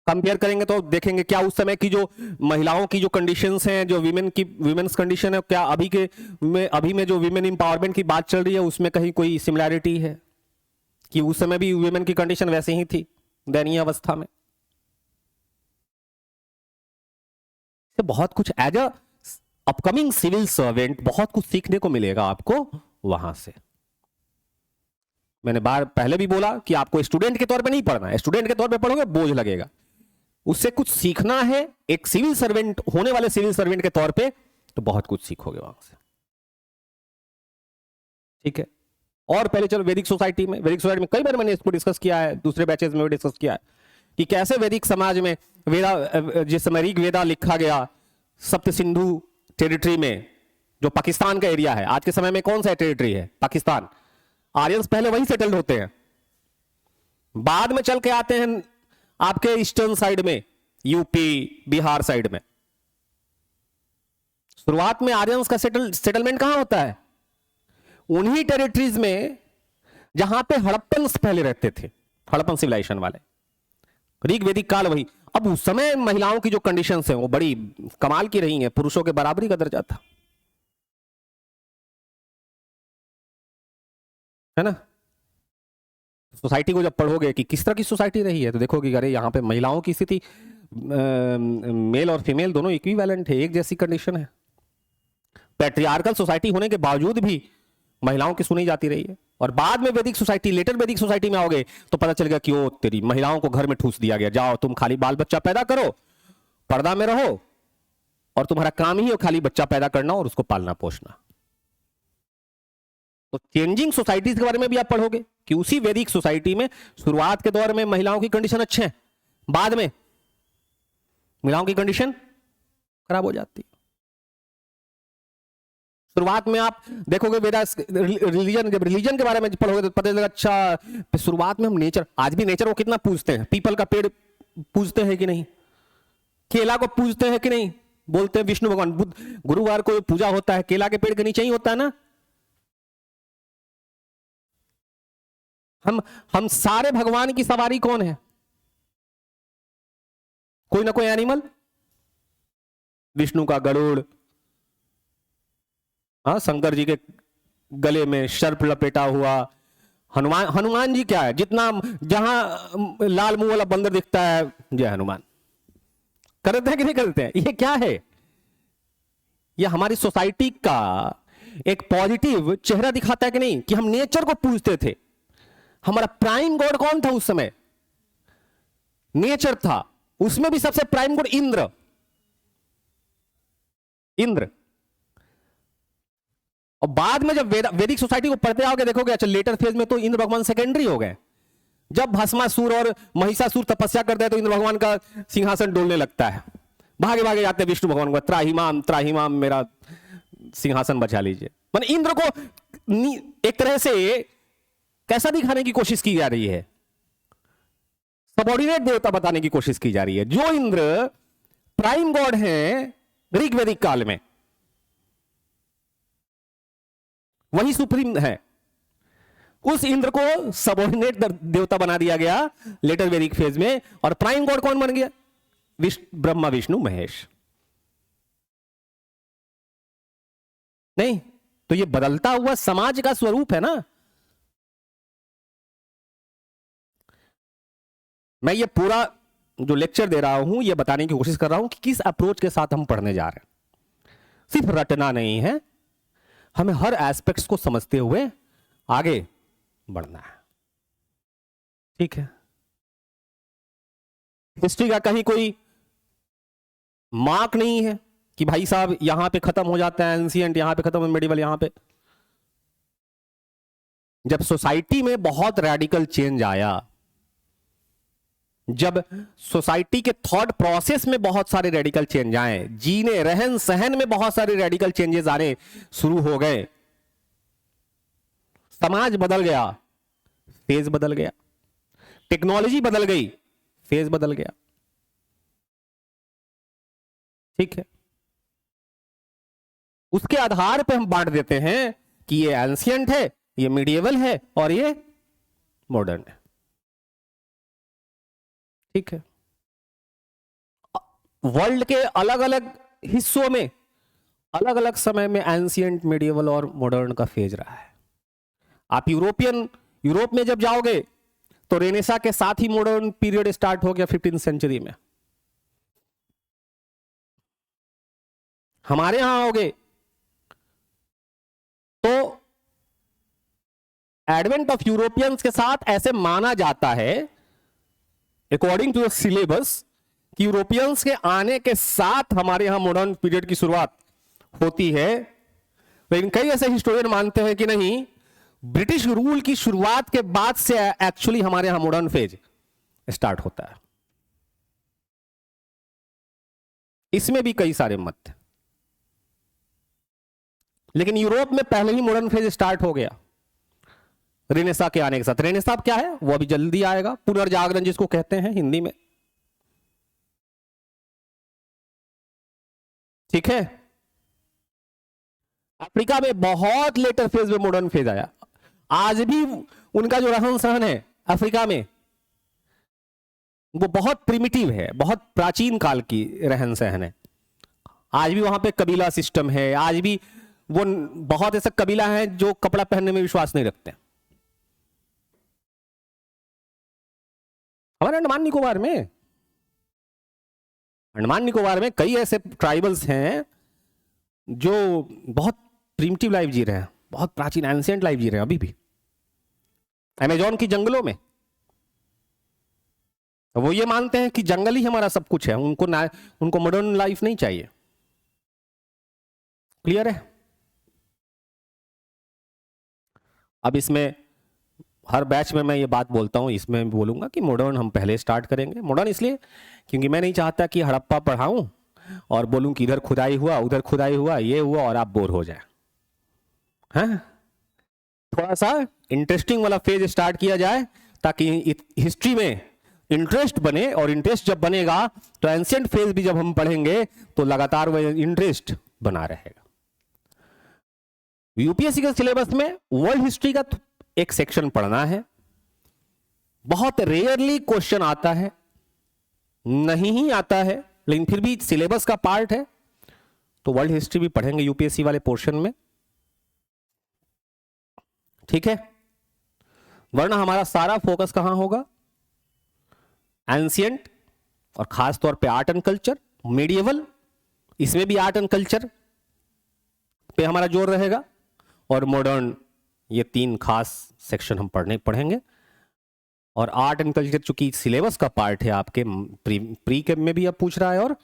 कंपेयर करेंगे तो देखेंगे क्या उस समय की जो महिलाओं की जो कंडीशंस हैं, जो विमेन्स कंडीशन है, क्या अभी में जो विमेन एम्पावरमेंट की बात चल रही है उसमें कहीं कोई सिमिलैरिटी है कि उस समय भी विमेन की कंडीशन वैसे ही थी, दयनीय अवस्था में। तो बहुत कुछ as a upcoming civil servant बहुत कुछ सीखने को मिलेगा आपको वहां से। मैंने पहले भी बोला कि आपको स्टूडेंट के तौर पे नहीं पढ़ना है, स्टूडेंट के तौर पे पढ़ोगे बोझ लगेगा, उससे कुछ सीखना है एक सिविल सर्वेंट, होने वाले सिविल सर्वेंट के तौर पे, तो बहुत कुछ सीखोगे वहां से। ठीक है, और पहले चलो वैदिक सोसाइटी में कई बार मैंने इसको डिस्कस किया है, दूसरे बैचेस में भी डिस्कस किया है कि कैसे वैदिक समाज में वेदा, जिस समय ऋग वेदा लिखा गया सप्त सिंधु टेरिटरी में, जो पाकिस्तान का एरिया है, आज के समय में कौन सा टेरिटरी है? पाकिस्तान। आर्यंस पहले वहीं सेटल्ड होते हैं, बाद में चल के आते हैं आपके ईस्टर्न साइड में, यूपी बिहार साइड में। शुरुआत में आर्यंस का सेटलमेंट कहां होता है? उन्हीं टेरिटरीज में जहां पे हड़प्पन्स पहले रहते थे, हड़प्पन सिविलाइजेशन वाले। ऋग वैदिक काल वही। अब उस समय महिलाओं की जो कंडीशंस हैं वो बड़ी कमाल की रही हैं, पुरुषों के बराबरी का दर्जा था, है ना। सोसाइटी को जब पढ़ोगे कि किस तरह की सोसाइटी रही है तो देखोगे कि अरे यहाँ पे महिलाओं की स्थिति, मेल और फीमेल दोनों इक्विवेलेंट है, एक जैसी कंडीशन है। पैट्रियार्कल सोसाइटी होने के बावजूद भी महिलाओं की सुनी जाती रही है। और बाद में वैदिक सोसाइटी, लेटर वैदिक सोसाइटी में आओगे तो पता चलेगा कि ओ तेरी, महिलाओं को घर में ठूस दिया गया, जाओ तुम खाली बाल बच्चा पैदा करो, पर्दा में रहो और तुम्हारा काम ही है खाली बच्चा पैदा करना और उसको पालना पोषना। तो चेंजिंग सोसाइटीज के बारे में भी आप पढ़ोगे कि उसी वैदिक सोसाइटी में शुरुआत के दौर में महिलाओं की कंडीशन अच्छे हैं, बाद में महिलाओं की कंडीशन खराब हो जाती है। शुरुआत में आप देखोगे वेदास रिलीजन, जब रिलीजन के बारे में पढ़ोगे तो पता चलेगा अच्छा शुरुआत में हम नेचर, आज भी नेचर को कितना पूजते हैं, पीपल का पेड़ पूजते हैं कि नहीं, केला को पूजते हैं कि नहीं, बोलते हैं विष्णु भगवान, बुद्ध गुरुवार को पूजा होता है केला के पेड़ के नीचे ही होता है ना। हम सारे भगवान की सवारी कौन है, कोई ना कोई एनिमल, विष्णु का गरुड़, शंकर जी के गले में सर्प लपेटा हुआ, हनुमान जी क्या है, जितना जहां लाल मुंह वाला बंदर दिखता है जय हनुमान, करते हैं कि नहीं करते हैं। ये क्या है, ये हमारी सोसाइटी का एक पॉजिटिव चेहरा दिखाता है कि नहीं, कि हम नेचर को पूजते थे। हमारा प्राइम गॉड कौन था उस समय, नेचर था, उसमें भी सबसे प्राइम गॉड इंद्र। और बाद में जब वैदिक सोसाइटी को पढ़ते आओगे देखोगे अच्छा लेटर फेज में तो इंद्र भगवान सेकेंडरी हो गए। जब भस्मासुर और महिषासुर तपस्या करते हैं तो इंद्र भगवान का सिंहासन डोलने लगता है, भागे भागे जाते हैं विष्णु भगवान को, त्राहिमाम त्राहिमाम मेरा सिंहासन बचा लीजिए। मतलब इंद्र को एक तरह से कैसा दिखाने की कोशिश की जा रही है, सबऑर्डिनेट देवता बताने की कोशिश की जा रही है। जो इंद्र प्राइम गॉड है ऋग वैदिक काल में, वही सुप्रीम है, उस इंद्र को सबऑर्डिनेट देवता बना दिया गया लेटर वैदिक फेज में, और प्राइम गॉड कौन बन गया, ब्रह्मा विष्णु महेश। नहीं तो ये बदलता हुआ समाज का स्वरूप है ना। मैं ये पूरा जो लेक्चर दे रहा हूं ये बताने की कोशिश कर रहा हूं कि किस अप्रोच के साथ हम पढ़ने जा रहे हैं। सिर्फ रटना नहीं है, हमें हर एस्पेक्ट्स को समझते हुए आगे बढ़ना है, ठीक है। हिस्ट्री का कहीं कोई मार्क नहीं है कि भाई साहब यहां पे खत्म हो जाता है एंशिएंट, यहां पे खत्म है मेडिवल, यहां पे। जब सोसाइटी में बहुत रेडिकल चेंज आया, जब सोसाइटी के थॉट प्रोसेस में बहुत सारे रेडिकल चेंज आए, जीने रहन सहन में बहुत सारे रेडिकल चेंजेस आने शुरू हो गए, समाज बदल गया, फेज बदल गया, टेक्नोलॉजी बदल गई, फेज बदल गया, ठीक है। उसके आधार पर हम बांट देते हैं कि ये एंशिएंट है, ये मीडिएवल है और ये मॉडर्न है, ठीक है। वर्ल्ड के अलग अलग हिस्सों में अलग अलग समय में एंशिएंट, मीडिएवल और मॉडर्न का फेज रहा है। आप यूरोप में जब जाओगे तो रेनेसा के साथ ही मॉडर्न पीरियड स्टार्ट हो गया 15वीं सेंचुरी में। हमारे यहां आओगे तो एडवेंट ऑफ यूरोपियंस के साथ ऐसे माना जाता है अकॉर्डिंग टू द सिलेबस कि यूरोपियंस के आने के साथ हमारे यहां मॉडर्न पीरियड की शुरुआत होती है। लेकिन कई ऐसे हिस्टोरियन मानते हैं कि नहीं, ब्रिटिश रूल की शुरुआत के बाद से एक्चुअली हमारे यहां मॉडर्न फेज स्टार्ट होता है। इसमें भी कई सारे मत हैं, लेकिन यूरोप में पहले ही मॉडर्न फेज स्टार्ट हो गया रेनेसा के आने के साथ। रेनेसा क्या है वो अभी जल्दी आएगा, पुनर्जागरण जिसको कहते हैं हिंदी में, ठीक है। अफ्रीका में बहुत लेटर फेज में मॉडर्न फेज आया। आज भी उनका जो रहन सहन है अफ्रीका में वो बहुत प्रिमिटिव है, बहुत प्राचीन काल की रहन सहन है। आज भी वहां पे कबीला सिस्टम है, आज भी वो बहुत ऐसा कबीला है जो कपड़ा पहनने में विश्वास नहीं रखते। हमारे अंडमान निकोबार में कई ऐसे ट्राइबल्स हैं जो बहुत प्रिमिटिव लाइफ जी रहे हैं, बहुत प्राचीन एंशिएंट लाइफ जी रहे हैं अभी भी, अमेजोन की जंगलों में। वो ये मानते हैं कि जंगल ही हमारा सब कुछ है, उनको मॉडर्न लाइफ नहीं चाहिए। क्लियर है? अब इसमें हर बैच में मैं ये बात बोलता हूँ, इसमें बोलूंगा कि मॉडर्न हम पहले स्टार्ट करेंगे। मॉडर्न इसलिए क्योंकि मैं नहीं चाहता कि हड़प्पा पढ़ाऊं और बोलूं कि इधर खुदाई हुआ, उधर खुदाई हुआ, ये हुआ, और आप बोर हो जाए। हैं? थोड़ा सा इंटरेस्टिंग वाला फेज स्टार्ट किया जाए ताकि हिस्ट्री में इंटरेस्ट बने, और इंटरेस्ट जब बनेगा तो एंशिएंट फेज भी जब हम पढ़ेंगे तो लगातार वह इंटरेस्ट बना रहेगा। यूपीएससी के सिलेबस में वर्ल्ड हिस्ट्री का एक सेक्शन पढ़ना है। बहुत रेयरली क्वेश्चन आता है, नहीं ही आता है, लेकिन फिर भी सिलेबस का पार्ट है, तो वर्ल्ड हिस्ट्री भी पढ़ेंगे यूपीएससी वाले पोर्शन में। ठीक है? वरना हमारा सारा फोकस कहां होगा? एंशिएंट, और खास तौर पे आर्ट एंड कल्चर, मीडिएवल, इसमें भी आर्ट एंड कल्चर पे हमारा जोर रहेगा, और मॉडर्न। ये तीन खास सेक्शन हम पढ़ेंगे। और आर्ट एंड कल्चर चूंकि सिलेबस का पार्ट है, आपके प्री के में भी अब पूछ रहा है और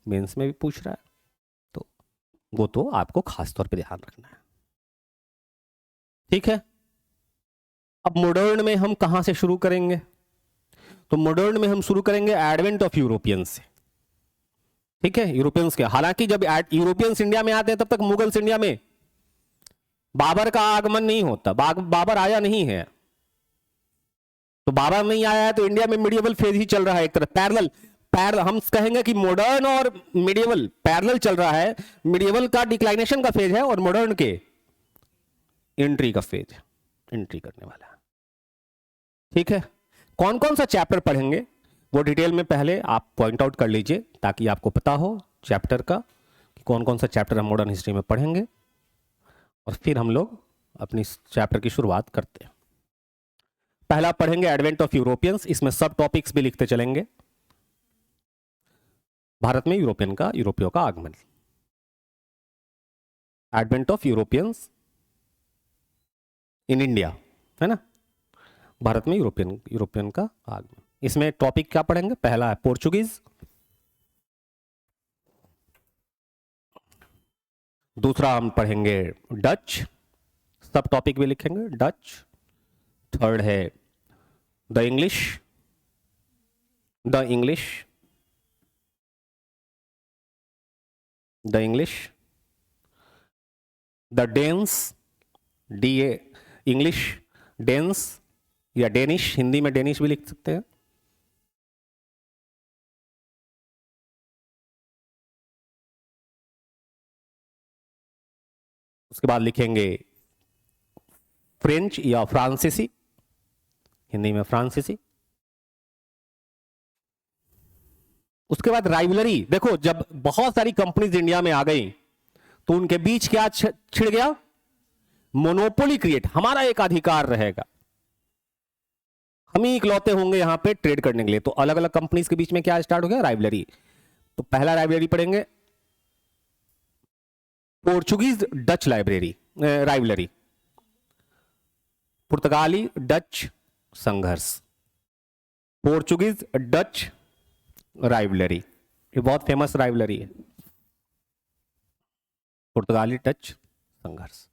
मेंस में भी पूछ रहा है, तो वो तो आपको खास तौर पे ध्यान रखना है। ठीक है? अब मॉडर्न में हम कहां से शुरू करेंगे? तो मॉडर्न में हम शुरू करेंगे एडवेंट ऑफ यूरोपियंस से। ठीक है? यूरोपियंस के, हालांकि जब यूरोपियंस इंडिया में आते हैं तब तक मुगल्स इंडिया में बाबर का आगमन नहीं होता, बाबर आया नहीं है। तो बाबर नहीं आया है तो इंडिया में मिडिएवल फेज ही चल रहा है, एक तरह पैरेलल हम कहेंगे कि मॉडर्न और मिडिएवल पैरेलल चल रहा है। मिडिएवल का डिक्लाइनेशन का फेज है और मॉडर्न के एंट्री का फेज, एंट्री करने वाला है। ठीक है? कौन कौन सा चैप्टर पढ़ेंगे वो डिटेल में पहले आप पॉइंट आउट कर लीजिए, ताकि आपको पता हो चैप्टर का कि कौन कौन सा चैप्टर हम मॉडर्न हिस्ट्री में पढ़ेंगे, और फिर हम लोग अपनी चैप्टर की शुरुआत करते हैं। पहला पढ़ेंगे एडवेंट ऑफ यूरोपियंस, इसमें सब टॉपिक्स भी लिखते चलेंगे। भारत में यूरोपियों का आगमन, advent of Europeans in India, है ना? भारत में यूरोपियन का आगमन। इसमें टॉपिक क्या पढ़ेंगे? पहला है पोर्चुगीज, दूसरा हम पढ़ेंगे डच, सब टॉपिक भी लिखेंगे डच। थर्ड है the English, the Danes, DA English, Danes या डेनिश, हिंदी में डेनिश भी लिख सकते हैं। उसके बाद लिखेंगे फ्रेंच या फ्रांसीसी, हिंदी में फ्रांसीसी। उसके बाद राइवलरी, देखो जब बहुत सारी कंपनीज इंडिया में आ गई तो उनके बीच क्या छिड़ गया? मोनोपोली क्रिएट, हमारा एक अधिकार रहेगा, हम ही इकलौते होंगे यहां पे ट्रेड करने के लिए। तो अलग अलग कंपनीज के बीच में क्या स्टार्ट हो गया? राइवलरी। तो पहला राइवलरी पढ़ेंगे पोर्चुगीज डच राइवलरी, पुर्तगाली डच संघर्ष, पोर्चुगीज डच राइवलरी, ये बहुत फेमस राइवलरी है, पुर्तगाली डच संघर्ष।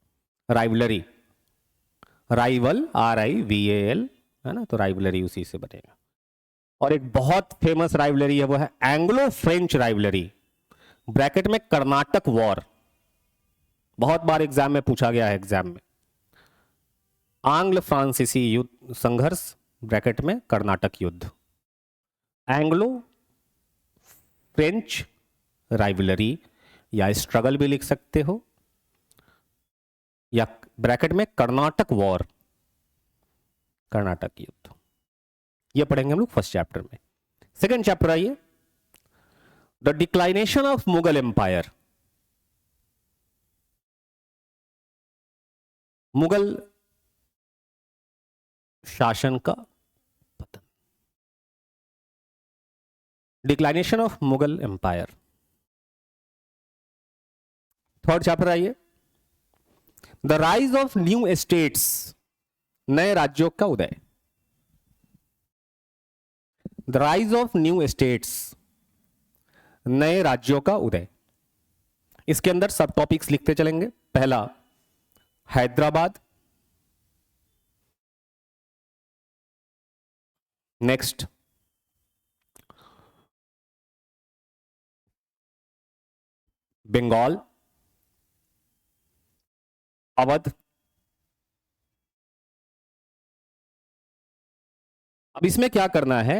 राइवलरी, राइवल RIVAL, है ना? तो राइवलरी उसी से बनेगा। और एक बहुत फेमस राइवलरी है, वो है एंग्लो फ्रेंच राइवलरी, ब्रैकेट में कर्नाटक वॉर, बहुत बार एग्जाम में पूछा गया है एग्जाम में। आंग्ल फ्रांसीसी युद्ध संघर्ष, ब्रैकेट में कर्नाटक युद्ध। एंग्लो फ्रेंच राइवलरी या स्ट्रगल भी लिख सकते हो, या ब्रैकेट में कर्नाटक वॉर, कर्नाटक युद्ध। ये पढ़ेंगे हम लोग फर्स्ट चैप्टर में। सेकेंड चैप्टर आइए, the declination of Mughal empire, Mughal शासन का पतन, declination of Mughal empire. Third chapter आइए, the rise of new states, नए राज्यों का उदय। The rise of new states, नए राज्यों का उदय। इसके अंदर सब टॉपिक्स लिखते चलेंगे। पहला हैदराबाद, नेक्स्ट बंगाल, अवध। अब इसमें क्या करना है,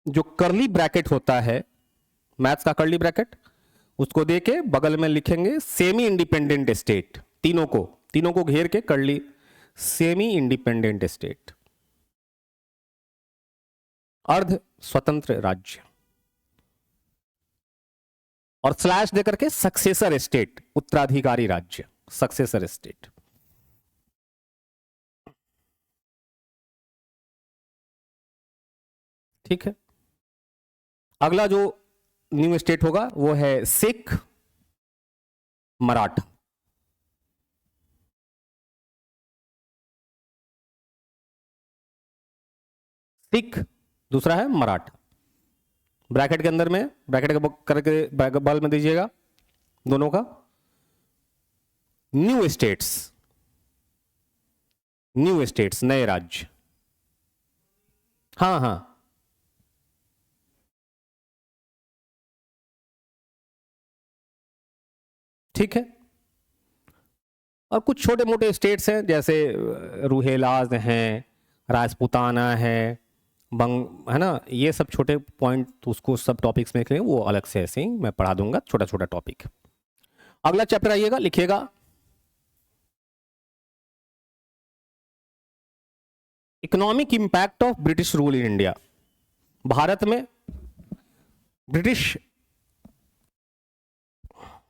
जो करली ब्रैकेट होता है, मैथ्स का करली ब्रैकेट, उसको देके बगल में लिखेंगे सेमी इंडिपेंडेंट स्टेट। तीनों को घेर के करली सेमी इंडिपेंडेंट स्टेट, अर्ध स्वतंत्र राज्य, और स्लैश देकर के सक्सेसर स्टेट, उत्तराधिकारी राज्य, सक्सेसर स्टेट। ठीक है। अगला जो न्यू स्टेट होगा वो है सिख, मराठा। सिख, दूसरा है मराठा। ब्रैकेट के अंदर में, ब्रैकेट के करके बगल में दीजिएगा दोनों का, न्यू स्टेट्स, न्यू स्टेट्स, नए राज्य। हाँ हाँ, ठीक है। और कुछ छोटे मोटे स्टेट्स हैं, जैसे रूहेलाज हैं, राजपूताना है, बंग है ना, ये सब छोटे पॉइंट, तो उसको सब टॉपिक्स में लिखेंगे, वो अलग से ऐसे ही मैं पढ़ा दूंगा, छोटा छोटा टॉपिक। अगला चैप्टर आइएगा, लिखिएगा economic impact of British rule in India. भारत में ब्रिटिश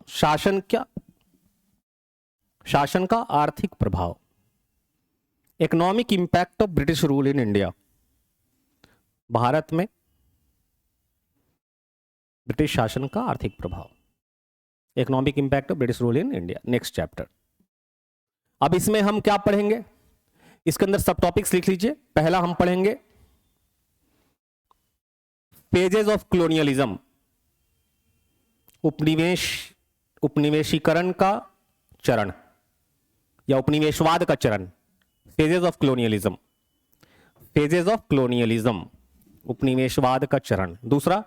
शासन का आर्थिक प्रभाव। Economic impact of British rule in India, भारत में ब्रिटिश शासन का आर्थिक प्रभाव। Economic impact of British rule in India, next chapter. अब इसमें हम क्या पढ़ेंगे, इसके अंदर सब टॉपिक्स लिख लीजिए। पहला हम पढ़ेंगे फेजेस ऑफ कॉलोनियलिज्म, उपनिवेशीकरण का चरण या उपनिवेशवाद का चरण। Phases of colonialism, phases of colonialism, उपनिवेशवाद का चरण। दूसरा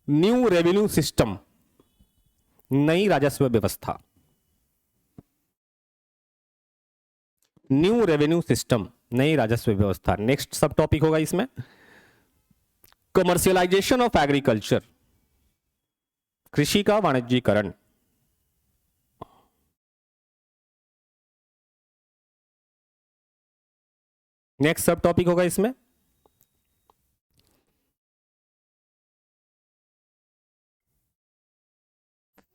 न्यू रेवेन्यू सिस्टम, नई राजस्व व्यवस्था। न्यू रेवेन्यू सिस्टम, नई राजस्व व्यवस्था। नेक्स्ट सब टॉपिक होगा इसमें कमर्शियलाइजेशन ऑफ एग्रीकल्चर, कृषि का वाणिज्यीकरण। नेक्स्ट सब टॉपिक होगा इसमें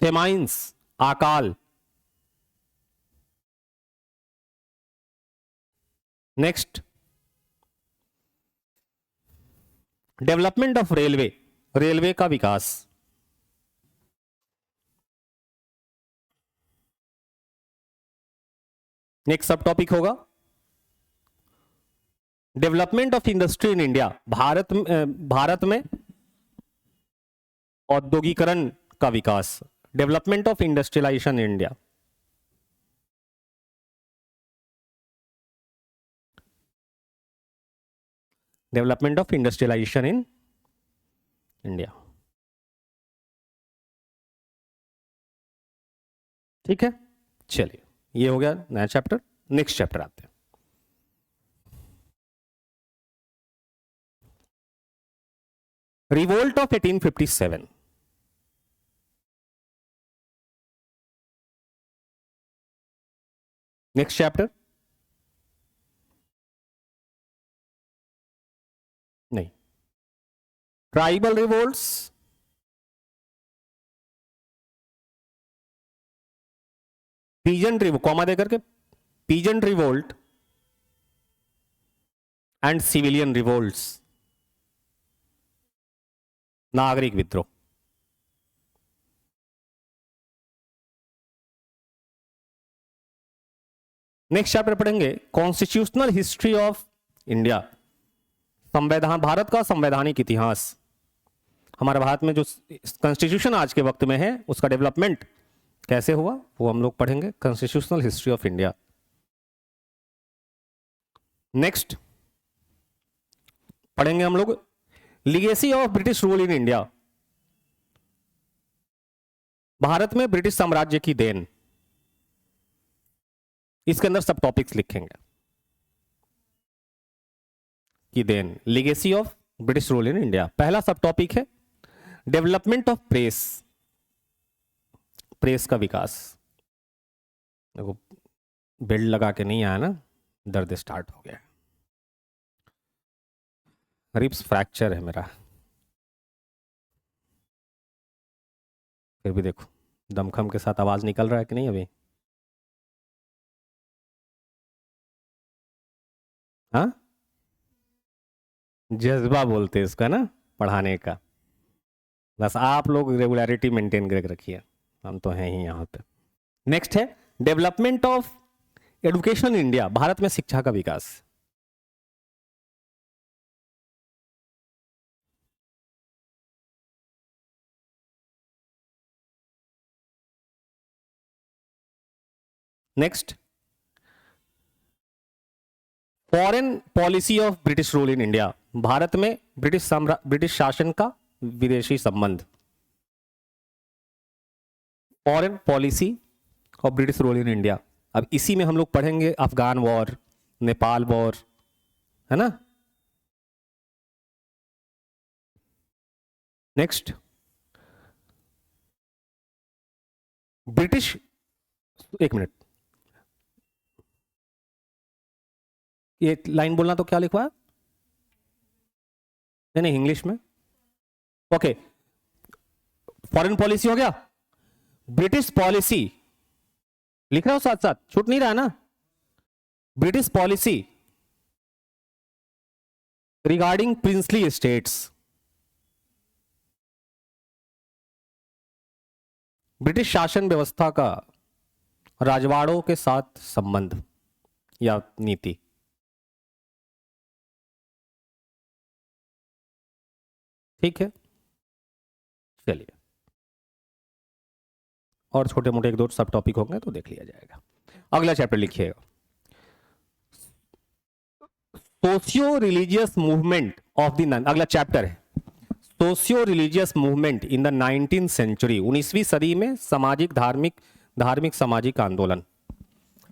फेमाइंस, अकाल। Next development of railway, railway का विकास। नेक्स्ट सब टॉपिक होगा development of industry in India, भारत में औद्योगिकरण का विकास। Development of industrialization in India. Development of industrialization in India. ठीक है, चलिए ये हो गया नया चैप्टर। नेक्स्ट चैप्टर आते हैं। Revolt of 1857। नेक्स्ट चैप्टर नहीं, tribal revolts, peasant revolt, comma देकर के, peasant revolt and civilian revolts, नागरिक विद्रोह। नेक्स्ट चैप्टर पढ़ेंगे कॉन्स्टिट्यूशनल हिस्ट्री ऑफ इंडिया। संविधान, भारत का संवैधानिक इतिहास, हमारे भारत में जो कॉन्स्टिट्यूशन आज के वक्त में है उसका डेवलपमेंट कैसे हुआ वो हम लोग पढ़ेंगे, constitutional history of India. Next पढ़ेंगे हम लोग legacy of British rule in India, भारत में ब्रिटिश साम्राज्य की देन। इसके अंदर सब टॉपिक्स लिखेंगे की then, legacy of British rule in India. पहला सब टॉपिक है डेवलपमेंट ऑफ प्रेस, प्रेस का विकास। देखो बेल्ट लगा के नहीं आया ना, दर्द स्टार्ट हो गया, रिब्स फ्रैक्चर है मेरा। फिर भी देखो दमखम के साथ आवाज निकल रहा है कि नहीं अभी? हाँ, जज्बा बोलते हैं इसका ना, पढ़ाने का। बस आप लोग रेगुलरिटी मेंटेन करके रखिए, हम तो हैं ही यहाँ पे। नेक्स्ट है development of education in India, भारत में शिक्षा का विकास। Next foreign policy of British rule in India, भारत में ब्रिटिश शासन का विदेशी संबंध। Foreign policy of British rule in India. अब इसी में हम लोग पढ़ेंगे अफगान वॉर, नेपाल वॉर, है ना। नेक्स्ट ब्रिटिश, एक मिनट, ये लाइन बोलना तो क्या लिखवा है? नहीं इंग्लिश में। ओके, फॉरेन पॉलिसी हो गया, ब्रिटिश पॉलिसी लिख रहा हो साथ साथ, छूट नहीं रहा ना। British policy regarding princely states, British शासन व्यवस्था का राजवाड़ों के साथ संबंध या नीति। ठीक है, चलिए और छोटे मोटे एक दो सब टॉपिक होंगे तो देख लिया जाएगा। अगला चैप्टर लिखिएगा, socio religious movement of the, अगला चैप्टर है socio religious movement in the 19th century, 19वीं सदी में सामाजिक धार्मिक सामाजिक आंदोलन।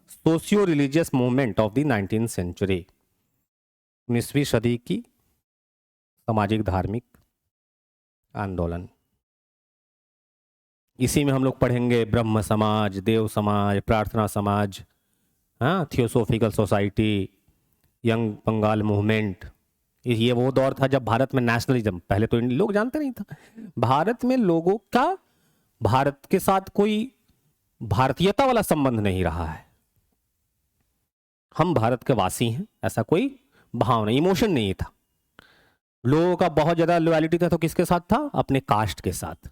Socio religious movement of the 19th century, 19वीं सदी की सामाजिक धार्मिक आंदोलन। इसी में हम लोग पढ़ेंगे ब्रह्म समाज, देव समाज, प्रार्थना समाज, हाँ, theosophical society, young Bengal movement. ये वो दौर था जब भारत में नेशनलिज्म, पहले तो लोग जानते नहीं था भारत में लोगों का भारत के साथ कोई भारतीयता वाला संबंध नहीं रहा है। हम भारत के वासी हैं ऐसा कोई भावना, इमोशन नहीं था। लोगों का बहुत ज्यादा लॉयल्टी था तो किसके साथ था? अपने कास्ट के साथ।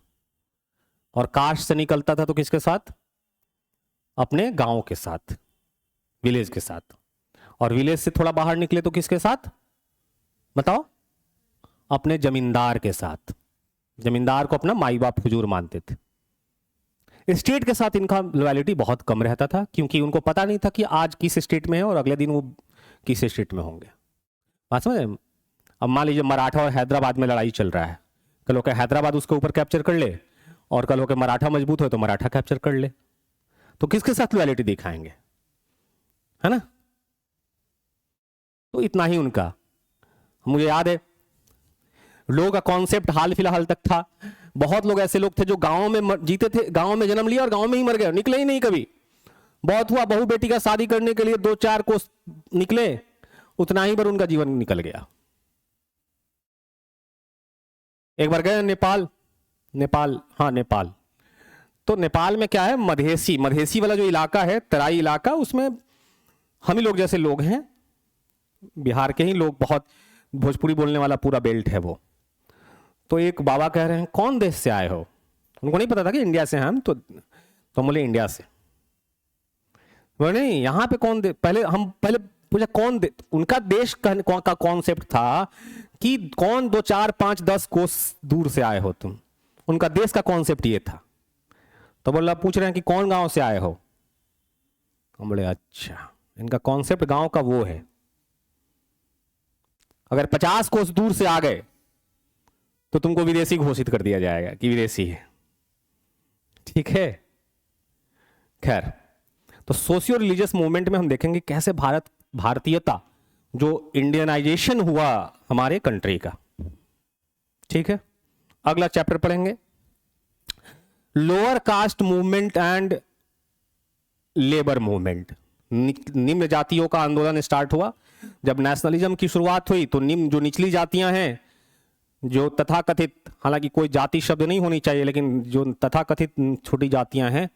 और कास्ट से निकलता था तो किसके साथ? अपने गांव के साथ, विलेज के साथ। और विलेज से थोड़ा बाहर निकले तो किसके साथ बताओ? अपने जमींदार के साथ। जमींदार को अपना माई बाप हुजूर मानते थे। स्टेट के साथ इनका लॉयल्टी बहुत कम रहता था, क्योंकि उनको पता नहीं था कि आज किस स्टेट में है और अगले दिन वो किस स्टेट में होंगे। बात समझ? अब मान लीजिए मराठा और हैदराबाद में लड़ाई चल रहा है, कल हो के हैदराबाद उसके ऊपर कैप्चर कर ले और कल हो के मराठा मजबूत हो तो मराठा कैप्चर कर ले, तो किसके साथ लॉयल्टी दिखाएंगे, है ना। तो इतना ही उनका, मुझे याद है लोगों का कॉन्सेप्ट हाल फिलहाल तक था, बहुत लोग ऐसे लोग थे जो गांव में जीते थे, गांव में जन्म लिया और गांव में ही मर गए, निकले ही नहीं कभी। बहुत हुआ बहू बेटी का शादी करने के लिए 2-4 कोस निकले, उतना ही पर उनका जीवन निकल गया। एक बार गए नेपाल, हाँ नेपाल, तो नेपाल में क्या है, मधेसी वाला जो इलाका है, तराई इलाका, उसमें हम ही लोग जैसे लोग हैं, बिहार के ही लोग, बहुत भोजपुरी बोलने वाला पूरा बेल्ट है वो। तो एक बाबा कह रहे हैं कौन देश से आए हो? उनको नहीं पता था कि इंडिया से हैं हम, तो बोले इंडिया से। बोले नहीं, यहाँ पे कौन पहले पूछा उनका देश का कॉन्सेप्ट था कि कौन 2 4 5 10 कोस दूर से आए हो तुम, उनका देश का कॉन्सेप्ट ये था। तो बोला पूछ रहे हैं कि कौन गांव से आए हो, हम बोले अच्छा इनका कॉन्सेप्ट गांव का वो है, अगर 50 कोस दूर से आ गए तो तुमको विदेशी घोषित कर दिया जाएगा कि विदेशी है, ठीक है। खैर, तो सोशियो रिलीजियस मूवमेंट में हम देखेंगे कैसे भारतीयता जो इंडियनाइजेशन हुआ हमारे कंट्री का, ठीक है। अगला चैप्टर पढ़ेंगे, lower caste movement and labour movement. निम्न जातियों का आंदोलन स्टार्ट हुआ जब नेशनलिज्म की शुरुआत हुई, तो निम्न जो निचली जातियां हैं, जो तथाकथित, हालांकि कोई जाति शब्द नहीं होनी चाहिए, लेकिन जो तथाकथित छोटी जातियां हैं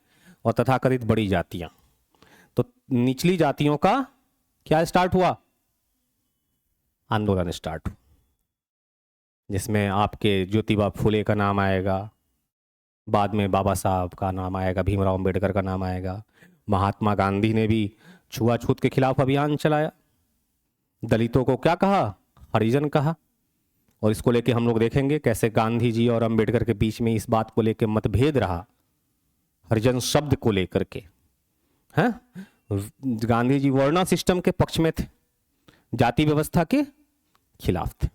और तथाकथित बड़ी जातियां, तो निचली जातियों का क्या स्टार्ट हुआ, आंदोलन स्टार्ट हुआ, जिसमें आपके ज्योतिबा फुले का नाम आएगा, बाद में बाबा साहब का नाम आएगा, भीमराव अंबेडकर का नाम आएगा, महात्मा गांधी ने भी छुआछूत के खिलाफ अभियान चलाया, दलितों को क्या कहा, हरिजन कहा। और इसको लेके हम लोग देखेंगे कैसे गांधी जी और अंबेडकर के बीच में इस बात को लेके मतभेद रहा, हरिजन शब्द को लेकर के, हैं। गांधी जी वर्णा सिस्टम के पक्ष में थे, जाति व्यवस्था के खिलाफ थे।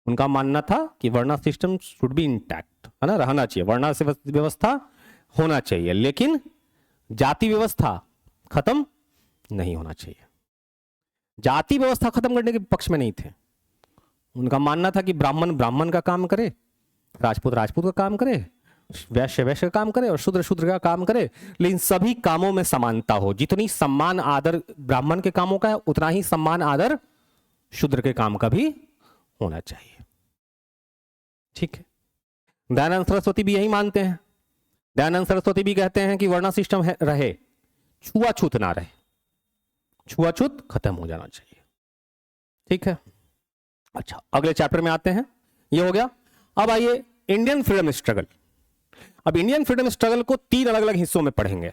उनका मानना था कि वर्णा सिस्टम शुड बी इंटैक्ट, है ना, रहना चाहिए, वर्णा व्यवस्था होना चाहिए, लेकिन जाति व्यवस्था खत्म नहीं होना चाहिए। जाति व्यवस्था खत्म करने के पक्ष में नहीं थे। उनका मानना था कि ब्राह्मण ब्राह्मण का काम करे, राजपूत राजपूत का काम करे, वैश्य वैश्य का काम करे और शूद्र शूद्र का काम करे, लेकिन सभी कामों में समानता हो। जितनी सम्मान आदर ब्राह्मण के कामों का है, उतना ही सम्मान आदर शूद्र के काम का भी होना चाहिए, ठीक है। दयानंद सरस्वती भी यही मानते हैं। दयानंद सरस्वती भी कहते हैं कि वर्णा सिस्टम रहे, छुआछूत ना रहे, छुआछूत खत्म हो जाना चाहिए, ठीक है। अच्छा, अगले चैप्टर में आते हैं, ये हो गया। अब आइए इंडियन फ्रीडम स्ट्रगल। अब इंडियन फ्रीडम स्ट्रगल को 3 अलग अलग हिस्सों में पढ़ेंगे।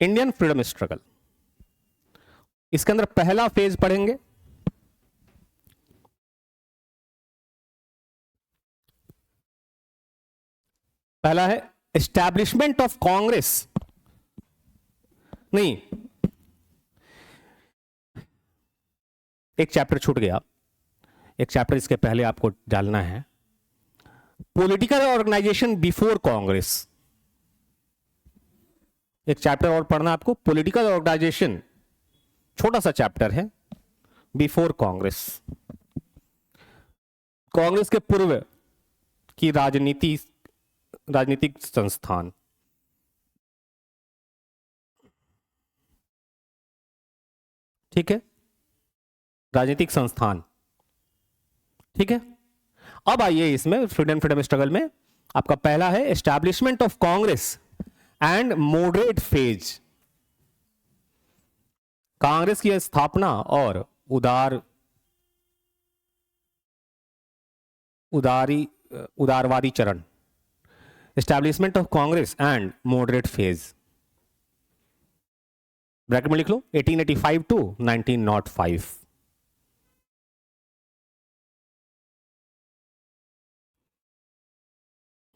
इंडियन फ्रीडम स्ट्रगल, इसके अंदर पहला फेज पढ़ेंगे, पहला है एस्टैब्लिशमेंट ऑफ कांग्रेस। नहीं, एक चैप्टर छूट गया, एक चैप्टर इसके पहले आपको डालना है, पॉलिटिकल ऑर्गेनाइजेशन बिफोर कांग्रेस। एक चैप्टर और पढ़ना आपको, पॉलिटिकल ऑर्गेनाइजेशन, छोटा सा चैप्टर है, बिफोर कांग्रेस, कांग्रेस के पूर्व की राजनीतिक संस्थान, ठीक है, राजनीतिक संस्थान, ठीक है। अब आइए इसमें फ्रीडम स्ट्रगल में आपका पहला है establishment of Congress and moderate phase. Congress की स्थापना और उदारवादी चरण, establishment of Congress and moderate phase, bracket में लिख लो 1885 टू 1905,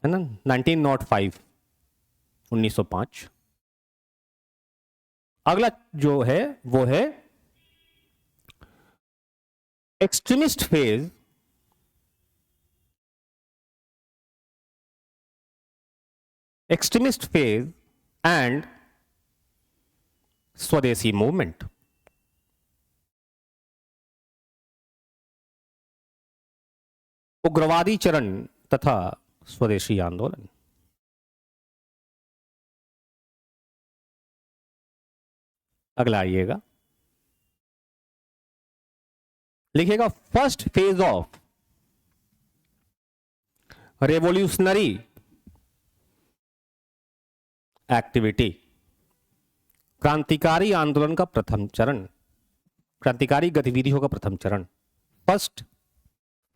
है ना, 1905, 1905। अगला जो है वो है एक्सट्रीमिस्ट फेज, एंड स्वदेशी मूवमेंट। उग्रवादी चरण तथा स्वदेशी आंदोलन। अगला आइएगा, लिखिएगा first phase of revolutionary activity, क्रांतिकारी आंदोलन का प्रथम चरण, क्रांतिकारी गतिविधियों का प्रथम चरण, first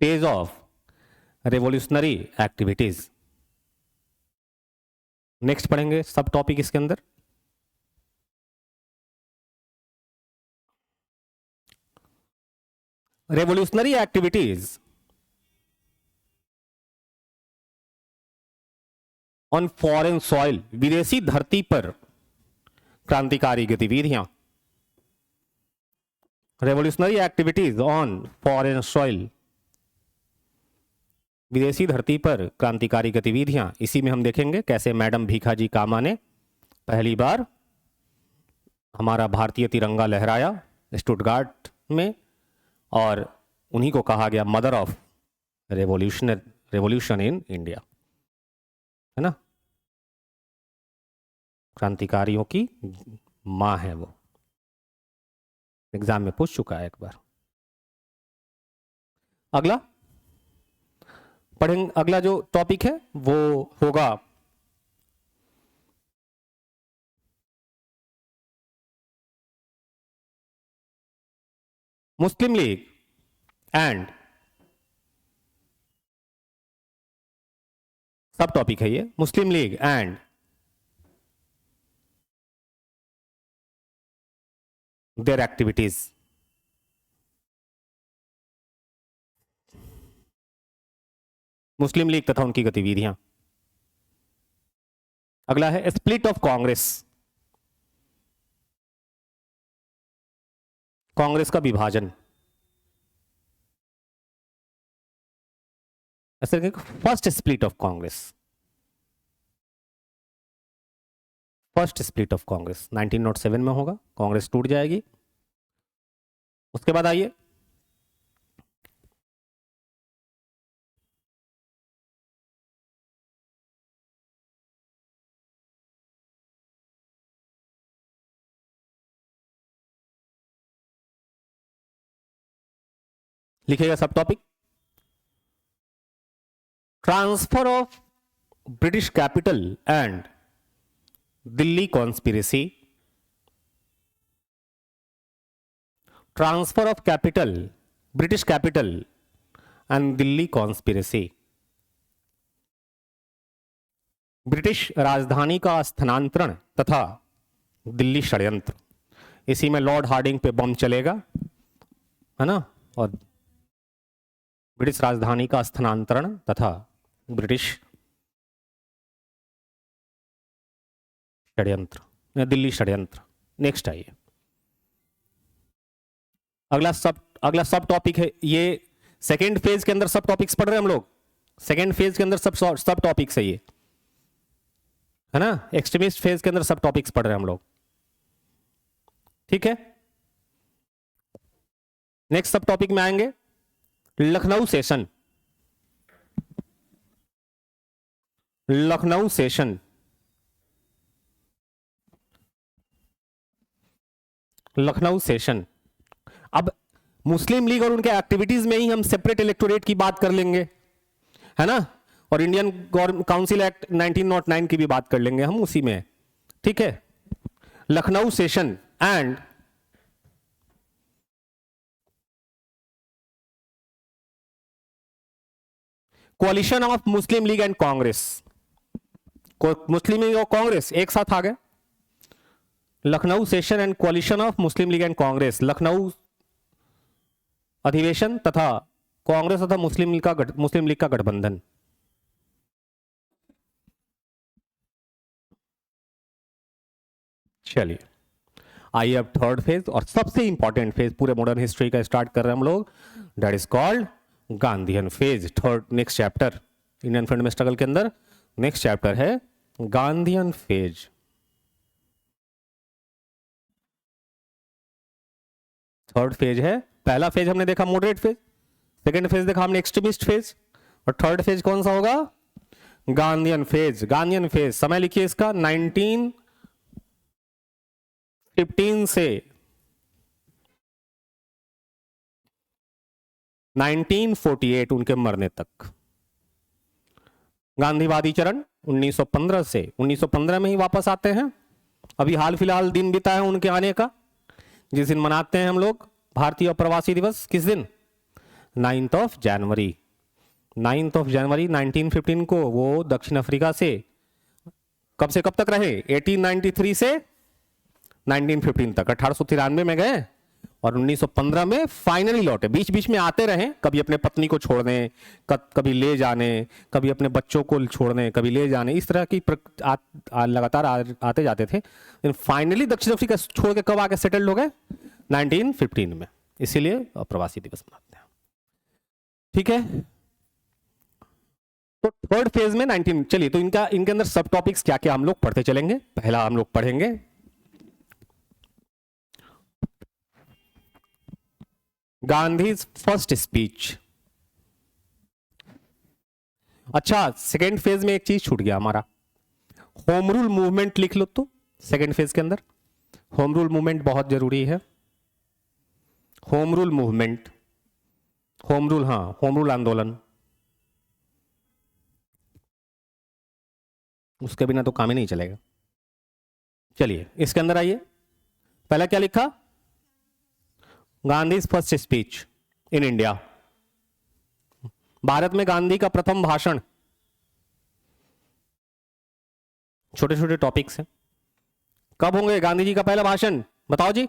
phase of revolutionary activities. Next पढ़ेंगे सब टॉपिक इसके अंदर, revolutionary activities on foreign soil, विदेशी धरती पर क्रांतिकारी गतिविधियां, revolutionary activities on foreign soil, विदेशी धरती पर क्रांतिकारी गतिविधियां। इसी में हम देखेंगे कैसे मैडम भीखाजी कामा ने पहली बार हमारा भारतीय तिरंगा लहराया स्टुटगार्ट में, और उन्हीं को कहा गया mother of revolution in India, है ना, क्रांतिकारियों की मां है वो। एग्जाम में पूछ चुका है एक बार। अगला पढ़ेंगे, अगला जो टॉपिक है वो होगा मुस्लिम लीग एंड, सब टॉपिक है ये, Muslim League and their activities. Muslim League तथा उनकी गतिविधियां। अगला है स्प्लिट ऑफ कांग्रेस, कांग्रेस का विभाजन। ऐसे first split of Congress, first split of Congress 1907 में होगा, कांग्रेस टूट जाएगी। उसके बाद आइए लिखिएगा सब topic, transfer of British capital and Delhi conspiracy, transfer of capital, British capital and Delhi conspiracy, British राजधानी का स्थानांतरण तथा दिल्ली षड्यंत्र। इसी में लॉर्ड हार्डिंग पे बम चलेगा, है ना, और ब्रिटिश राजधानी का स्थानांतरण तथा ब्रिटिश षड्यंत्र या दिल्ली षड्यंत्र। नेक्स्ट आइए, अगला सब टॉपिक है ये, सेकेंड फेज के अंदर सब टॉपिक्स पढ़ रहे हैं हम लोग, सेकेंड फेज के अंदर सब टॉपिक्स है ये, है ना, एक्सट्रीमिस्ट फेज के अंदर सब टॉपिक्स पढ़ रहे हैं हम लोग, ठीक है। नेक्स्ट सब टॉपिक में आएंगे Lucknow session, Lucknow session, Lucknow session. अब मुस्लिम लीग और उनके एक्टिविटीज में ही हम सेपरेट इलेक्टोरेट की बात कर लेंगे, है ना, और इंडियन काउंसिल एक्ट 1909 की भी बात कर लेंगे हम उसी में, ठीक है। Lucknow session and कोalition of Muslim League and Congress, Muslim league और कांग्रेस एक साथ आ गए। Lucknow session and कोalition of Muslim League and Congress, Lucknow अधिवेशन तथा कांग्रेस तथा मुस्लिम लीग का गठबंधन। चलिए आइए अब थर्ड फेज और सबसे इंपॉर्टेंट फेज पूरे मॉडर्न हिस्ट्री का स्टार्ट कर रहे हैं हम लोग, that is called Gandhian phase. Third next chapter Indian freedom struggle के अंदर नेक्स्ट चैप्टर है गांधीयन फेज। थर्ड फेज है, पहला फेज हमने देखा मॉडरेट फेज, सेकेंड फेज देखा हमने एक्सट्रीमिस्ट फेज, और थर्ड फेज कौन सा होगा, गांधीयन फेज। गांधीयन फेज समय लिखिए इसका 1915 से 1948 उनके मरने तक। गांधीवादी चरण 1915 से 1915 में ही वापस आते हैं। अभी हाल फिलहाल दिन बीता है उनके आने का, जिस दिन मनाते हैं हम लोग भारतीय प्रवासी दिवस, किस दिन, 9th of January. 9th of January 1915 को वो दक्षिण अफ्रीका से कब कब तक रहे, 1893 से 1915 तक, 1893 में गए, और 1915 में फाइनली लौटे। बीच बीच में आते रहे, कभी अपने पत्नी को छोड़ने, कभी ले जाने, कभी अपने बच्चों को छोड़ने, कभी ले जाने, इस तरह की लगातार आते जाते थे। लेकिन फाइनली दक्षिण अफ्रीका छोड़ के कब आके सेटल्ड हो गए? 1915 में। इसीलिए प्रवासी दिवस मनाते हैं। ठीक है, तो थर्ड फेज में 19, चलिए तो इनके अंदर सब टॉपिक्स क्या क्या हम लोग पढ़ते चलेंगे। पहला हम लोग पढ़ेंगे गांधी फर्स्ट स्पीच। अच्छा, सेकेंड फेज में एक चीज छूट गया हमारा, होम रूल मूवमेंट लिख लो। तो सेकेंड फेज के अंदर होम रूल मूवमेंट बहुत जरूरी है। Home rule movement, home rule, हाँ होम रूल आंदोलन, उसके बिना तो काम ही नहीं चलेगा। चलिए इसके अंदर आइए, पहला क्या लिखा? Gandhi first speech in India. भारत में गांधी का प्रथम भाषण। छोटे छोटे टॉपिक्स हैं। कब होंगे गांधी जी का पहला भाषण? बताओ जी।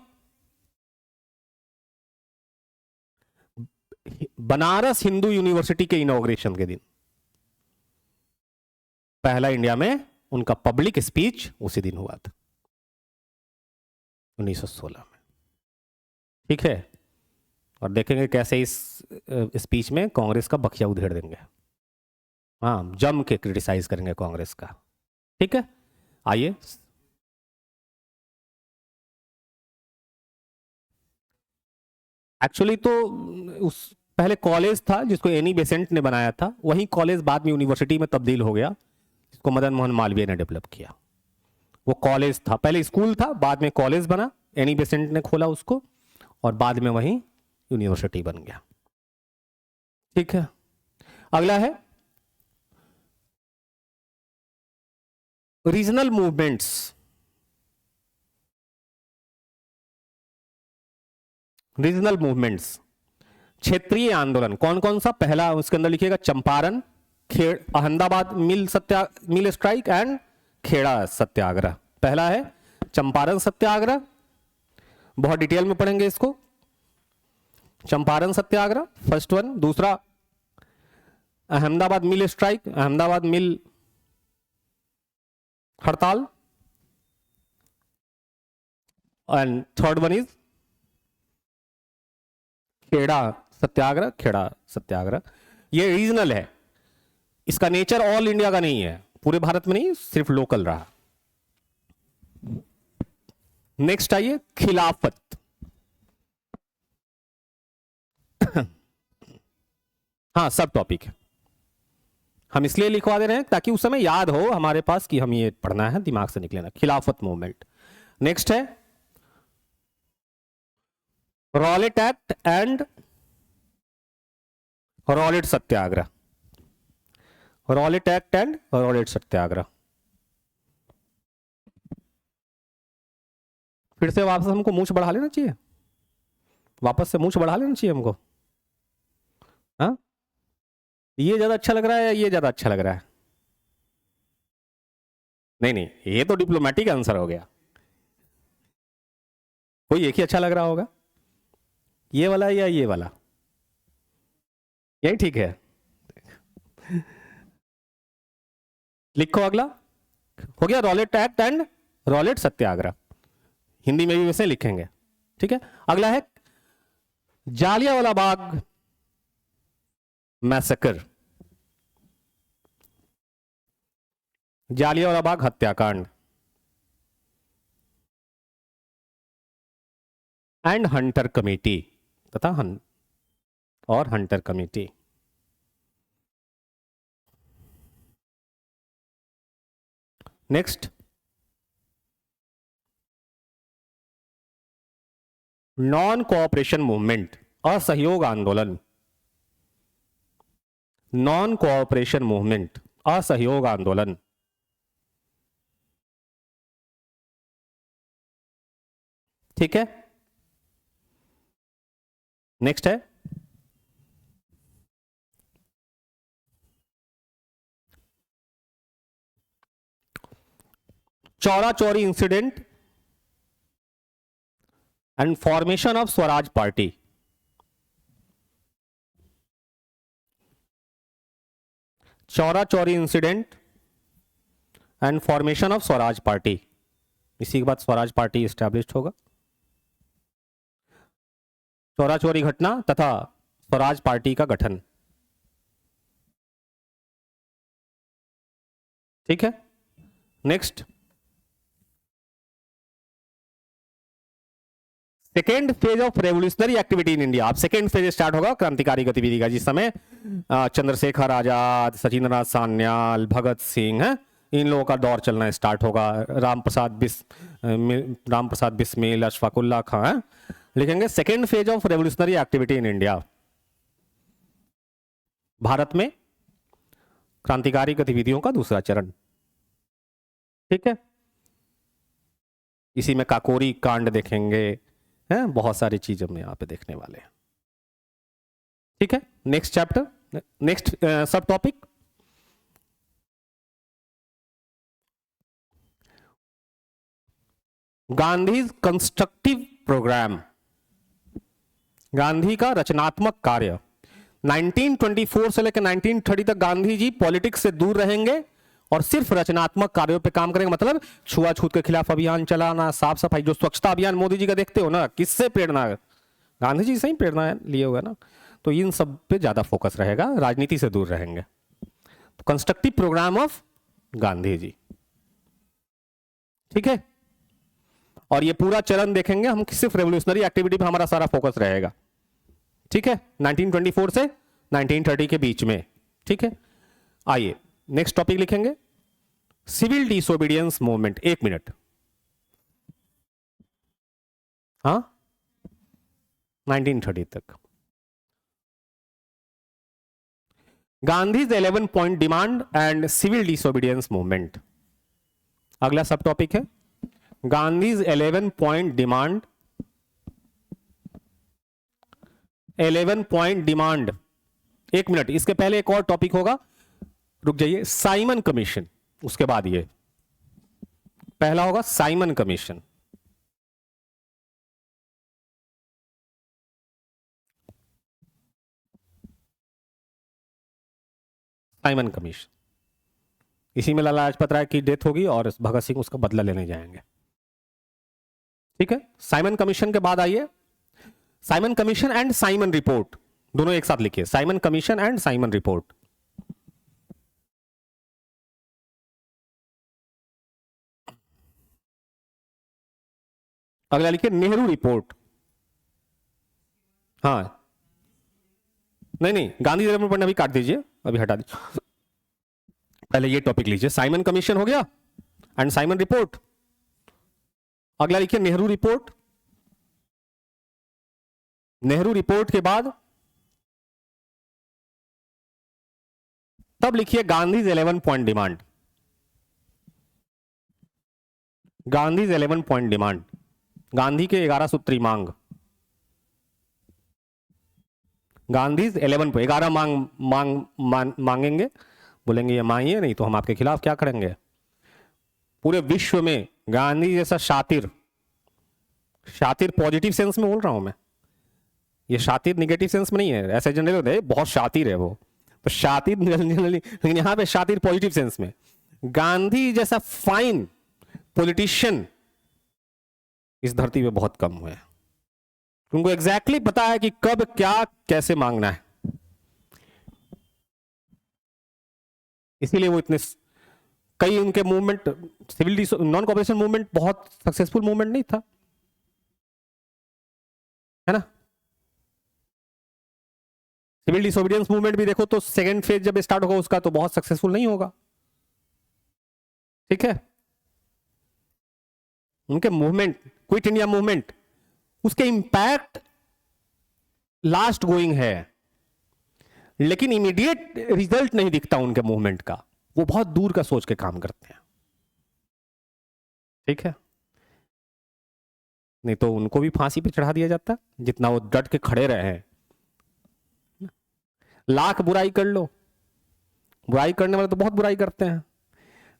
बनारस हिंदू यूनिवर्सिटी के इनॉग्रेशन के दिन पहला इंडिया में उनका पब्लिक स्पीच उसी दिन हुआ था, 1916 में। ठीक है, और देखेंगे कैसे इस स्पीच में कांग्रेस का बखिया उधेड़ देंगे। हाँ, जम के क्रिटिसाइज करेंगे कांग्रेस का। ठीक है, आइए। एक्चुअली तो उस पहले कॉलेज था जिसको एनी बेसेंट ने बनाया था, वही कॉलेज बाद में यूनिवर्सिटी में तब्दील हो गया, जिसको मदन मोहन मालवीय ने डेवलप किया। वो कॉलेज था, पहले स्कूल था, बाद में कॉलेज बना, एनी बेसेंट ने खोला उसको, और बाद में वही यूनिवर्सिटी बन गया। ठीक है, अगला है रीजनल मूवमेंट्स। रीजनल मूवमेंट्स, क्षेत्रीय आंदोलन कौन कौन सा? पहला उसके अंदर लिखिएगा Champaran, Ahmedabad mill strike and Kheda Satyagraha. पहला है चंपारण सत्याग्रह, बहुत डिटेल में पढ़ेंगे इसको। Champaran Satyagraha first one. दूसरा Ahmedabad mill strike, Ahmedabad mill हड़ताल, and third one is Kheda Satyagraha. Kheda Satyagraha ये रीजनल है, इसका नेचर ऑल इंडिया का नहीं है, पूरे भारत में नहीं, सिर्फ लोकल रहा। नेक्स्ट आइए खिलाफत। हाँ, सब टॉपिक है, हम इसलिए लिखवा दे रहे हैं ताकि उस समय याद हो हमारे पास कि हम ये पढ़ना है, दिमाग से निकलेना। खिलाफत मूवमेंट। नेक्स्ट है Rowlatt Act and Rowlatt Satyagraha. Rowlatt Act and Rowlatt Satyagraha. फिर से वापस हमको मूछ बढ़ा लेना चाहिए, वापस से मूछ बढ़ा लेना चाहिए हमको। हाँ, ये ज्यादा अच्छा लग रहा है या ये ज्यादा अच्छा लग रहा है? नहीं नहीं, ये तो डिप्लोमेटिक आंसर हो गया, कोई एक ही अच्छा लग रहा होगा, ये वाला या ये वाला? यही ठीक है। लिखो अगला, हो गया रॉलेट एक्ट एंड रॉलेट सत्याग्रह, हिंदी में भी वैसे लिखेंगे। ठीक है, अगला है जालियांवाला बाग मैसेकर। जालियांवाला बाग हत्याकांड एंड हंटर कमेटी तथा और Hunter committee. Next non cooperation movement, असहयोग आंदोलन। नॉन कोऑपरेशन मूवमेंट, असहयोग आंदोलन। ठीक है, नेक्स्ट है Chaura Chauri incident and formation of Swaraj party. Chaura Chauri incident and formation of Swaraj party, इसी के बाद स्वराज पार्टी एस्टैब्लिश्ड होगा। चौरा चौरी घटना तथा स्वराज पार्टी का गठन। ठीक है, next second phase of revolutionary activity in India. अब सेकेंड फेज स्टार्ट होगा क्रांतिकारी गतिविधि का, जिस समय चंद्रशेखर आजाद, सचिंद्रनाथ सान्याल, भगत सिंह है, इन लोगों का दौर चलना स्टार्ट होगा। राम प्रसाद बिस्मिल, अशफाक उल्लाह खां लिखेंगे second phase of revolutionary activity in India. भारत में क्रांतिकारी गतिविधियों का दूसरा चरण। ठीक है, इसी में काकोरी कांड देखेंगे, हैं बहुत सारी चीजें हम यहां पे देखने वाले हैं। ठीक है, नेक्स्ट चैप्टर, नेक्स्ट सब topic Gandhi constructive programme. Gandhi का रचनात्मक कार्य। 1924 से लेकर 1930 तक गांधी जी पॉलिटिक्स से दूर रहेंगे और सिर्फ रचनात्मक कार्यों पे काम करेंगे। मतलब छुआछूत के खिलाफ अभियान चलाना, साफ सफाई, जो स्वच्छता अभियान मोदी जी का देखते हो ना, किससे प्रेरणा? गांधी जी से ही प्रेरणा लिए हुए ना। तो इन सब पे ज्यादा फोकस रहेगा, राजनीति से दूर रहेंगे। तो constructive programme of Gandhi ji. ठीक है, और ये पूरा चरण देखेंगे हम, सिर्फ रेवोल्यूशनरी एक्टिविटी पे हमारा सारा फोकस रहेगा। ठीक है, 1924 से 1930 के बीच में। ठीक है, आइए नेक्स्ट टॉपिक लिखेंगे सिविल डिसोबीडियंस मूवमेंट। 1 मिनट, हाँ 1930 तक। Gandhi's 11 point demand and civil disobedience movement. अगला सब टॉपिक है Gandhi's 11 point demand, 11 point demand. 1 minute, इसके पहले एक और टॉपिक होगा, रुक जाइए, साइमन कमीशन। उसके बाद ये पहला होगा साइमन कमीशन। साइमन कमीशन, इसी में लाला लाजपत राय की डेथ होगी और भगत सिंह उसका बदला लेने जाएंगे। ठीक है, साइमन कमीशन के बाद आइए Simon commission and Simon report, दोनों एक साथ लिखिए, Simon commission and Simon report. अगला लिखिए नेहरू रिपोर्ट। हाँ नहीं नहीं, गांधी रिपोर्ट अभी काट दीजिए, अभी हटा दीजिए, पहले ये टॉपिक लीजिए। साइमन कमीशन हो गया एंड साइमन रिपोर्ट। अगला लिखिए नेहरू रिपोर्ट। नेहरू रिपोर्ट के बाद तब लिखिए Gandhi's 11 point demand. Gandhi's 11 point demand, Gandhi के 11 सूत्री मांग। गांधीज 11 मांगेंगे, बोलेंगे ये मांगिए, नहीं तो हम आपके खिलाफ क्या करेंगे। पूरे विश्व में गांधी जैसा शातिर, शातिर पॉजिटिव सेंस में बोल रहा हूं मैं, ये शातिर निगेटिव सेंस में नहीं है, ऐसे जनरल होते हैं बहुत शातिर है वो, तो शातिर जनरली, लेकिन यहां पे शातिर पॉजिटिव सेंस में। गांधी जैसा फाइन पॉलिटिशियन इस धरती पे बहुत कम हुए हैं। उनको एग्जैक्टली पता है कि कब क्या कैसे मांगना है, इसीलिए वो इतने, कई उनके movement, civil non cooperation movement बहुत सक्सेसफुल मूवमेंट नहीं था, है ना। सिविल डिसोबीडियंस मूवमेंट भी देखो तो सेकेंड फेज जब स्टार्ट होगा उसका तो बहुत सक्सेसफुल नहीं होगा। ठीक है, उनके मूवमेंट, क्विट इंडिया मूवमेंट, उसके इंपैक्ट लास्ट गोइंग है, लेकिन इमीडिएट रिजल्ट नहीं दिखता उनके मूवमेंट का, वो बहुत दूर का सोच के काम करते हैं। ठीक है, नहीं तो उनको भी फांसी पे चढ़ा दिया जाता, जितना वो डट के खड़े रहे हैं। लाख बुराई कर लो, बुराई करने वाले तो बहुत बुराई करते हैं,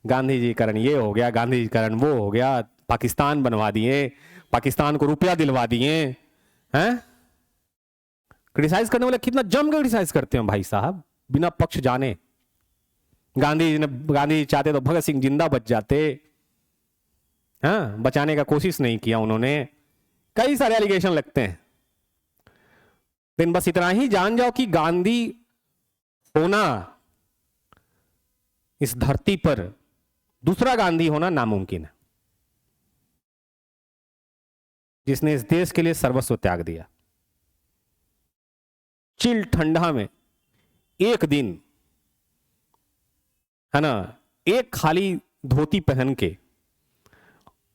गांधी जी कारण ये हो गया, गांधी जी कारण वो हो गया, पाकिस्तान बनवा दिए, पाकिस्तान को रुपया दिलवा दिए हैं। क्रिटिसाइज करने वाले कितना जम के क्रिटिसाइज करते हैं भाई साहब, बिना पक्ष जाने। गांधी चाहते तो भगत सिंह जिंदा बच जाते, हाँ, बचाने का कोशिश नहीं किया उन्होंने। कई सारे एलिगेशन लगते हैं, लेकिन बस इतना ही जान जाओ कि गांधी होना इस धरती पर, दूसरा गांधी होना नामुमकिन है, जिसने इस देश के लिए सर्वस्व त्याग दिया। चिल ठंडा में एक दिन, है ना, एक खाली धोती पहन के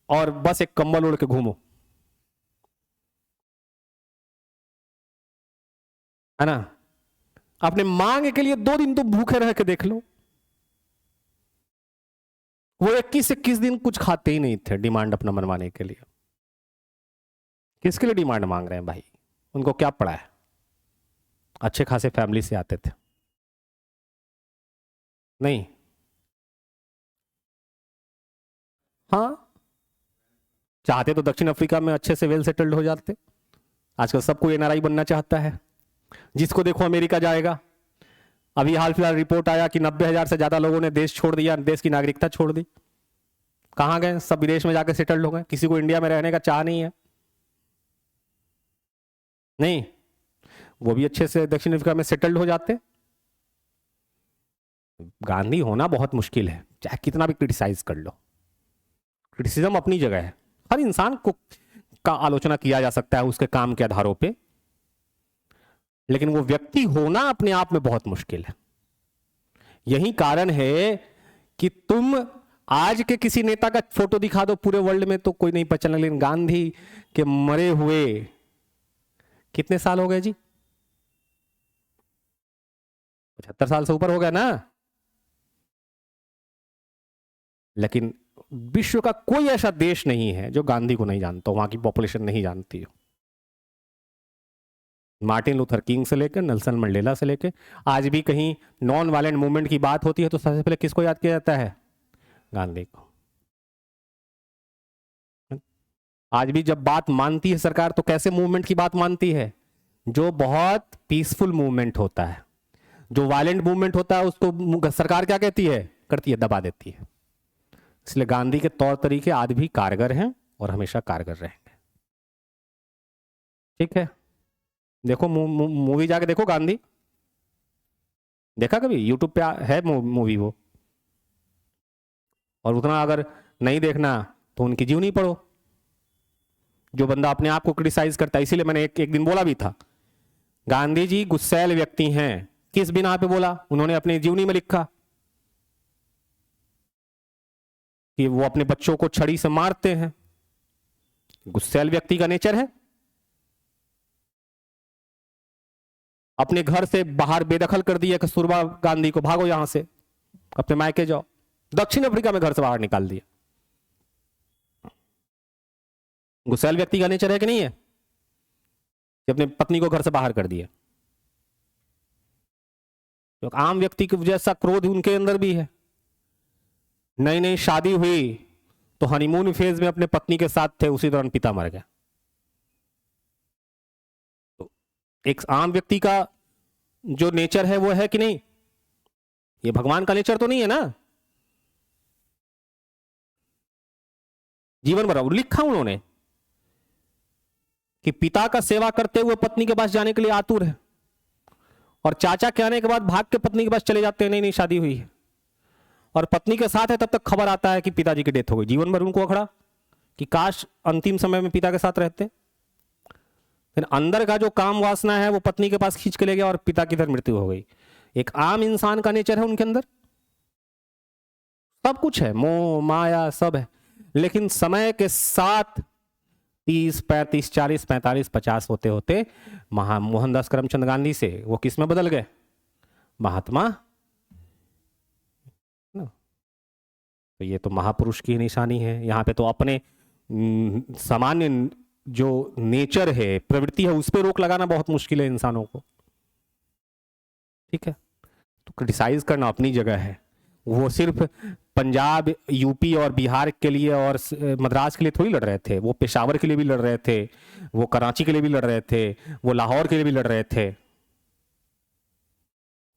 और बस एक कंबल ओढ़ के घूमो, है ना। अपने मांग के लिए 2 दिन तो भूखे रह के देख लो। वो 21 दिन कुछ खाते ही नहीं थे डिमांड अपना मनवाने के लिए। किसके लिए डिमांड मांग रहे हैं भाई? उनको क्या पड़ा है? अच्छे खासे फैमिली से आते थे, नहीं? हाँ, चाहते तो दक्षिण अफ्रीका में अच्छे से वेल सेटल्ड हो जाते। आजकल सबको एनआरआई बनना चाहता है, जिसको देखो अमेरिका जाएगा। अभी हाल फिलहाल रिपोर्ट आया कि 90,000 से ज्यादा लोगों ने देश छोड़ दिया, देश की नागरिकता छोड़ दी। कहां गए? सब विदेश में जाकर सेटल्ड हो गए। किसी को इंडिया में रहने का चाह नहीं है। नहीं, वो भी अच्छे से दक्षिण अफ्रीका में सेटल्ड हो जाते। गांधी होना बहुत मुश्किल है, चाहे कितना भी क्रिटिसाइज कर लो। क्रिटिसिज्म अपनी जगह है, हर इंसान को का आलोचना किया जा सकता है उसके काम के आधारों पे, लेकिन वो व्यक्ति होना अपने आप में बहुत मुश्किल है। यही कारण है कि तुम आज के किसी नेता का फोटो दिखा दो पूरे वर्ल्ड में तो कोई नहीं पहचान, लेकिन गांधी के मरे हुए कितने साल हो गए जी? 75 साल से ऊपर हो गया ना। लेकिन विश्व का कोई ऐसा देश नहीं है जो गांधी को नहीं जानता, वहां की पॉपुलेशन नहीं जानती हो। मार्टिन लूथर किंग से लेकर नेल्सन मंडेला से लेकर आज भी कहीं नॉन वायलेंट मूवमेंट की बात होती है तो सबसे पहले किसको याद किया जाता है? गांधी को। आज भी जब बात मानती है सरकार तो कैसे मूवमेंट की बात मानती है? जो बहुत पीसफुल मूवमेंट होता है। जो वायलेंट मूवमेंट होता है उसको सरकार क्या कहती है? करती है, दबा देती है। इसलिए गांधी के तौर तरीके आज भी कारगर हैं और हमेशा कारगर रहेंगे। ठीक है, देखो मूवी जाके देखो गांधी, देखा कभी? यूट्यूब पे है मूवी वो। और उतना अगर नहीं देखना तो उनकी जीवनी पढ़ो। जो बंदा अपने आप को क्रिटिसाइज करता है, इसीलिए मैंने एक दिन बोला भी था, गांधी जी गुस्सैल व्यक्ति हैं। किस बिना पे बोला? उन्होंने अपनी जीवनी में लिखा कि वो अपने बच्चों को छड़ी से मारते हैं। गुस्सैल व्यक्ति का नेचर है। अपने घर से बाहर बेदखल कर दिया कस्तूरबा गांधी को, भागो यहां से, अपने मायके जाओ। दक्षिण अफ्रीका में घर से बाहर निकाल दिया। गुस्सैल व्यक्ति का नेचर है कि नहीं है? कि अपने पत्नी को घर से बाहर कर दिया। तो आम व्यक्ति के जैसा क्रोध उनके अंदर भी है। नई नई शादी हुई तो हनीमून फेज में अपने पत्नी के साथ थे, उसी दौरान पिता मर गया। तो एक आम व्यक्ति का जो नेचर है वो है कि नहीं? ये भगवान का नेचर तो नहीं है ना। जीवन भर लिखा उन्होंने कि पिता का सेवा करते हुए पत्नी के पास जाने के लिए आतुर है, और चाचा के आने के बाद भाग के पत्नी के पास चले जाते हैं। नहीं नहीं शादी हुई है और पत्नी के साथ है, तब तक खबर आता है कि पिताजी की डेथ हो गई। जीवन भर उनको अखड़ा कि काश अंतिम समय में पिता के साथ रहते। फिर अंदर का जो काम वासना है वो पत्नी के पास खींच के ले गया और पिता की इधर मृत्यु हो गई। एक आम इंसान का नेचर है उनके अंदर, सब कुछ है, मोह माया सब है। लेकिन समय के साथ 30, 35, 40, 45, 50 होते होते मोहनदास करमचंद गांधी से वो किस में बदल गए? महात्मा। तो ये तो महापुरुष की निशानी है। यहाँ पे तो अपने सामान्य जो नेचर है, प्रवृत्ति है, उस पर रोक लगाना बहुत मुश्किल है इंसानों को। ठीक है, तो क्रिटिसाइज करना अपनी जगह है। वो सिर्फ पंजाब, यूपी और बिहार के लिए और मद्रास के लिए थोड़ी लड़ रहे थे, वो पेशावर के लिए भी लड़ रहे थे, वो कराची के लिए भी लड़ रहे थे, वो लाहौर के लिए भी लड़ रहे थे।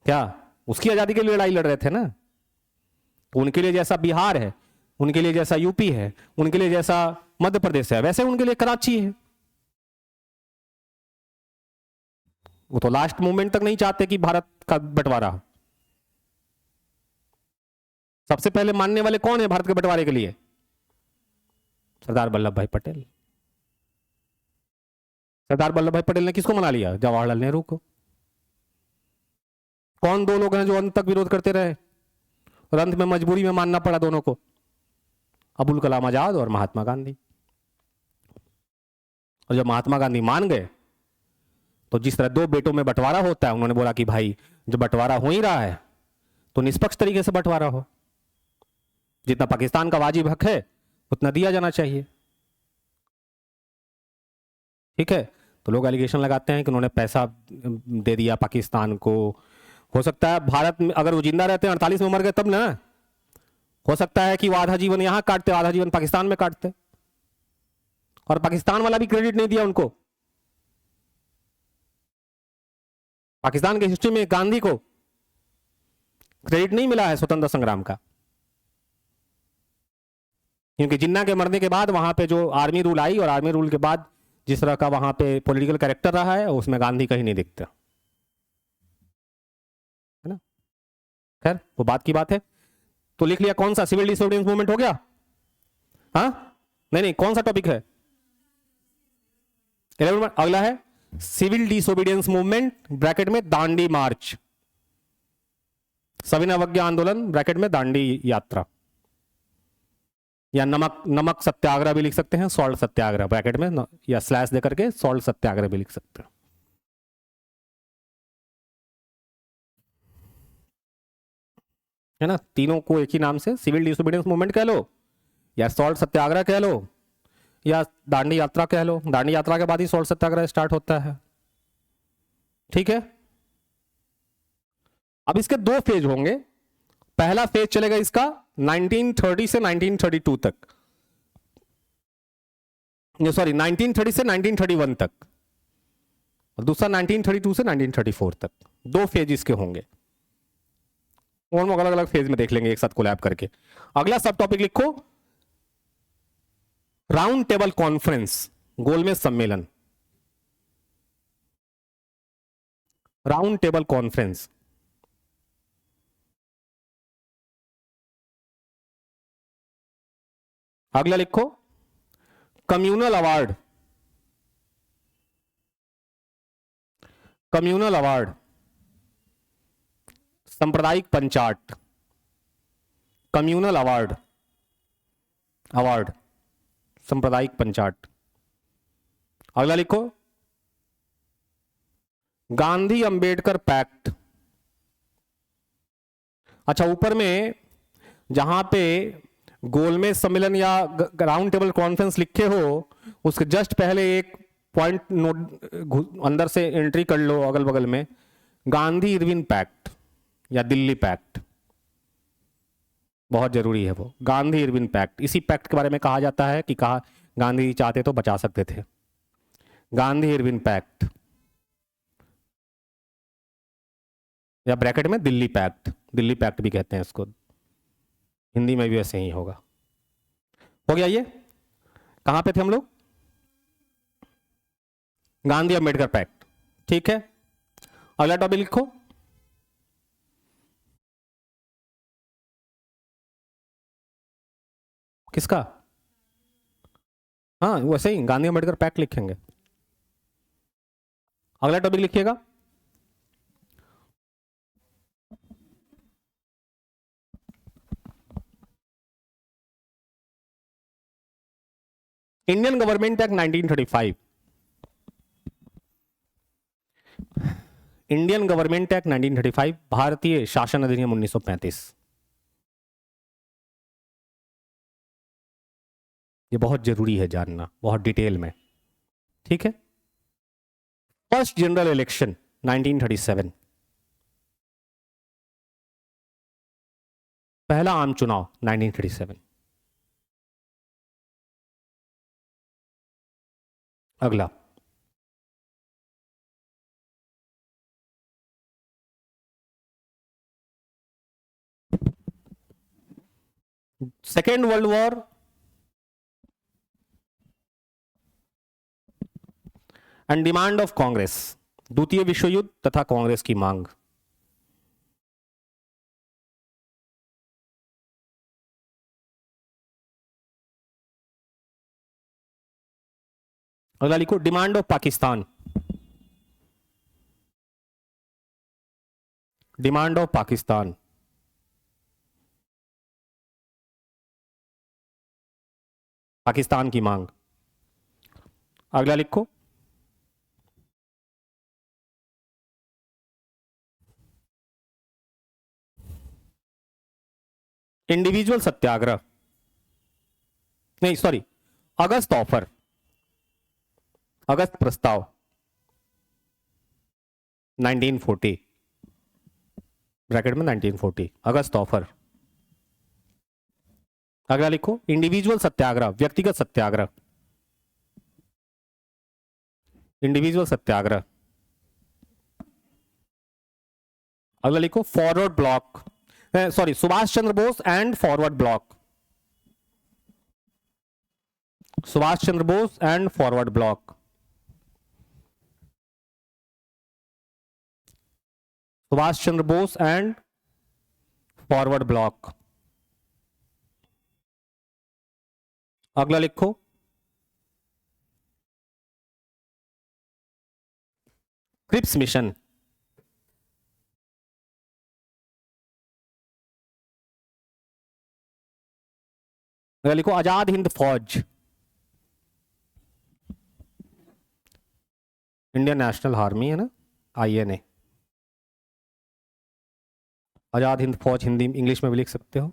क्या उसकी आजादी के लिए लड़ाई लड़ रहे थे ना? तो उनके लिए जैसा बिहार है, उनके लिए जैसा यूपी है, उनके लिए जैसा मध्य प्रदेश है, वैसे उनके लिए कराची है। वो तो लास्ट मोमेंट तक नहीं चाहते कि भारत का बंटवारा। सबसे पहले मानने वाले कौन है भारत के बंटवारे के लिए? सरदार वल्लभ भाई पटेल। सरदार वल्लभ भाई पटेल ने किसको मना लिया? जवाहरलाल नेहरू को। कौन दो लोग हैं जो अंत तक विरोध करते रहे और अंत में मजबूरी में मानना पड़ा दोनों को? अबुल कलाम आजाद और महात्मा गांधी। और जब महात्मा गांधी मान गए तो जिस तरह दो बेटों में बंटवारा होता है, उन्होंने बोला कि भाई जब बंटवारा हो ही रहा है तो निष्पक्ष तरीके से बंटवारा हो, जितना पाकिस्तान का वाजिब हक है उतना दिया जाना चाहिए। ठीक है, तो लोग एलिगेशन लगाते हैं कि उन्होंने पैसा दे दिया पाकिस्तान को। हो सकता है भारत में अगर वो जिंदा रहते 48 में मर गए तब ना, हो सकता है कि वो आधा जीवन यहां काटते, आधा जीवन पाकिस्तान में काटते, और पाकिस्तान वाला भी क्रेडिट नहीं दिया उनको। पाकिस्तान की हिस्ट्री में गांधी को क्रेडिट नहीं मिला है स्वतंत्रता संग्राम का, क्योंकि जिन्ना के मरने के बाद वहां पे जो आर्मी रूल आई और आर्मी रूल के बाद जिस तरह का वहां पे पॉलिटिकल कैरेक्टर रहा है उसमें गांधी कहीं नहीं दिखता है ना। खैर वो बात की बात है। तो लिख लिया कौन सा? सिविल डिसोबीडियंस मूवमेंट हो गया? हाँ नहीं नहीं, कौन सा टॉपिक है? 11। अगला है सिविल डिसोबीडियंस मूवमेंट ब्रैकेट में दांडी मार्च, सविनय अवज्ञा आंदोलन ब्रैकेट में दांडी यात्रा, या नमक सत्याग्रह भी लिख सकते हैं, सॉल्ट सत्याग्रह ब्रैकेट में या स्लैश देकर के सॉल्ट सत्याग्रह भी लिख सकते हैं। है ना, तीनों को एक ही नाम से सिविल डिसोबीडियंस मूवमेंट कह लो, या सॉल्ट सत्याग्रह कह लो, या दांडी यात्रा कह लो। दांडी यात्रा के बाद ही सॉल्ट सत्याग्रह स्टार्ट होता है। ठीक है, अब इसके दो फेज होंगे। पहला फेज चलेगा इसका 1930 से 1932 तक, सॉरी 1930 से 1931 तक, और दूसरा 1932 से 1934 तक। दो फेज इसके होंगे, और हम अलग अलग फेज में देख लेंगे एक साथ कोलैब करके। अगला सब टॉपिक लिखो, राउंड टेबल कॉन्फ्रेंस, गोलमेज सम्मेलन। Round table conference. अगला लिखो कम्युनल अवार्ड। कम्युनल अवार्ड, सांप्रदायिक पंचाट, कम्युनल अवार्ड, अवार्ड सांप्रदायिक पंचाट। अगला लिखो गांधी अंबेडकर पैक्ट। अच्छा, ऊपर में जहां पे गोलमेज सम्मेलन या राउंड टेबल कॉन्फ्रेंस लिखे हो उसके जस्ट पहले एक पॉइंट नोट अंदर से एंट्री कर लो अगल बगल में, गांधी इरविन पैक्ट या दिल्ली पैक्ट। बहुत जरूरी है वो गांधी इरविन पैक्ट। इसी पैक्ट के बारे में कहा जाता है कि कहा गांधी जी चाहते तो बचा सकते थे। गांधी इरविन पैक्ट या ब्रैकेट में दिल्ली पैक्ट, दिल्ली पैक्ट भी कहते हैं इसको, हिंदी में भी वैसे ही होगा। हो गया ये? कहां पे थे हम लोग? गांधी अंबेडकर पैक्ट। ठीक है, अगला टॉपिक लिखो किसका? हाँ वैसे ही गांधी अंबेडकर पैक्ट लिखेंगे। अगला टॉपिक लिखिएगा Indian government act 1935। Indian government act 1935, भारतीय शासन अधिनियम 1935। ये बहुत जरूरी है जानना, बहुत डिटेल में। ठीक है, फर्स्ट जनरल इलेक्शन 1937। पहला आम चुनाव 1937। अगला, second world war and demand of Congress, द्वितीय विश्व युद्ध तथा कांग्रेस की मांग। अगला लिखो, demand of Pakistan, demand of Pakistan. Pakistan की मांग। अगला लिखो, इंडिविजुअल सत्याग्रह, नहीं सॉरी, अगस्त ऑफर, अगस्त प्रस्ताव 1940, ब्रैकेट में 1940, अगस्त ऑफर। अगला लिखो, इंडिविजुअल सत्याग्रह, व्यक्तिगत सत्याग्रह, इंडिविजुअल सत्याग्रह। अगला लिखो, forward block, sorry, Subhash Chandra Bose and forward block, Subhash Chandra Bose and forward block, Subhash Chandra Bose and forward block. अगला लिखो, क्रिप्स मिशन, अगला लिखो, आजाद हिंद फौज, इंडियन नेशनल आर्मी है ना, INA, आजाद हिंद फौज, हिंदी इंग्लिश में भी लिख सकते हो।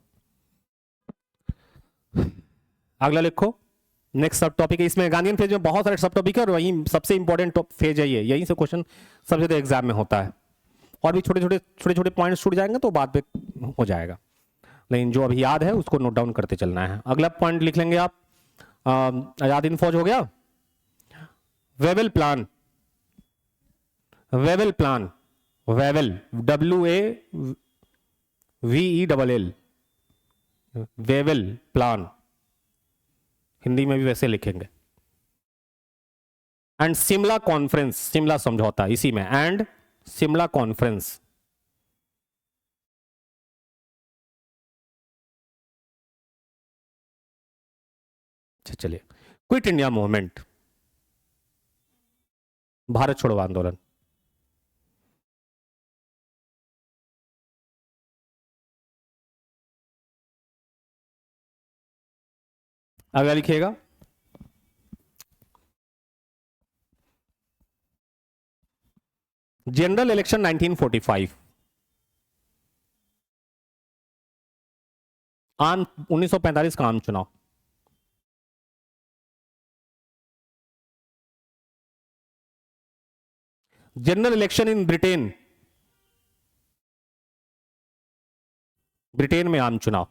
अगला लिखो, नेक्स्ट सब टॉपिक है, इसमें गांधीयन फेज में बहुत सारे सब टॉपिक है और वही सबसे इंपॉर्टेंट फेज है ये, यहीं से क्वेश्चन सबसे ज्यादा एग्जाम में होता है। और भी छोटे छोटे पॉइंट्स छूट जाएंगे तो बाद में हो जाएगा, लेकिन जो अभी याद है उसको नोट डाउन करते चलना है। अगला पॉइंट लिख लेंगे आप, आजाद हिंद फौज हो गया। Wavell plan, Wavell plan, Wavell, WAVELL, Wavell plan, Hindi में भी वैसे लिखेंगे। एंड शिमला कॉन्फ्रेंस, शिमला समझौता इसी में, एंड शिमला कॉन्फ्रेंस। चलिए, क्विट इंडिया मूवमेंट, भारत छोड़ो आंदोलन। अगला लिखिएगा, जनरल इलेक्शन 1945, आम 1945 का आम चुनाव। General election in Britain, Britain में आम चुनाव,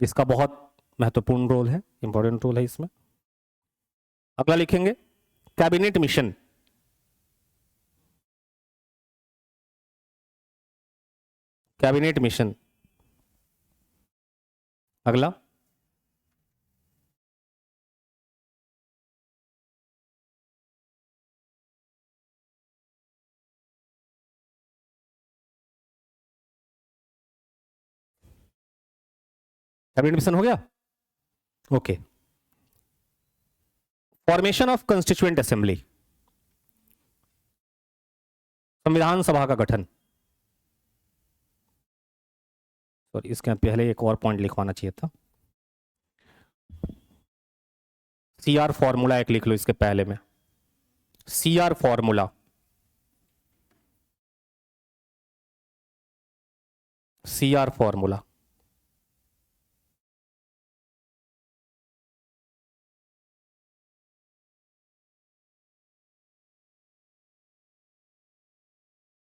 इसका बहुत महत्वपूर्ण रोल है, इंपॉर्टेंट रोल है इसमें। अगला लिखेंगे, कैबिनेट मिशन, कैबिनेट मिशन। अगला, कैबिनेट मिशन हो गया, okay. Formation of constituent assembly, संविधान सभा का गठन। सॉरी, इसके पहले एक और पॉइंट लिखवाना चाहिए था, CR फॉर्मूला एक लिख लो इसके पहले में, CR फॉर्मूला, CR फॉर्मूला।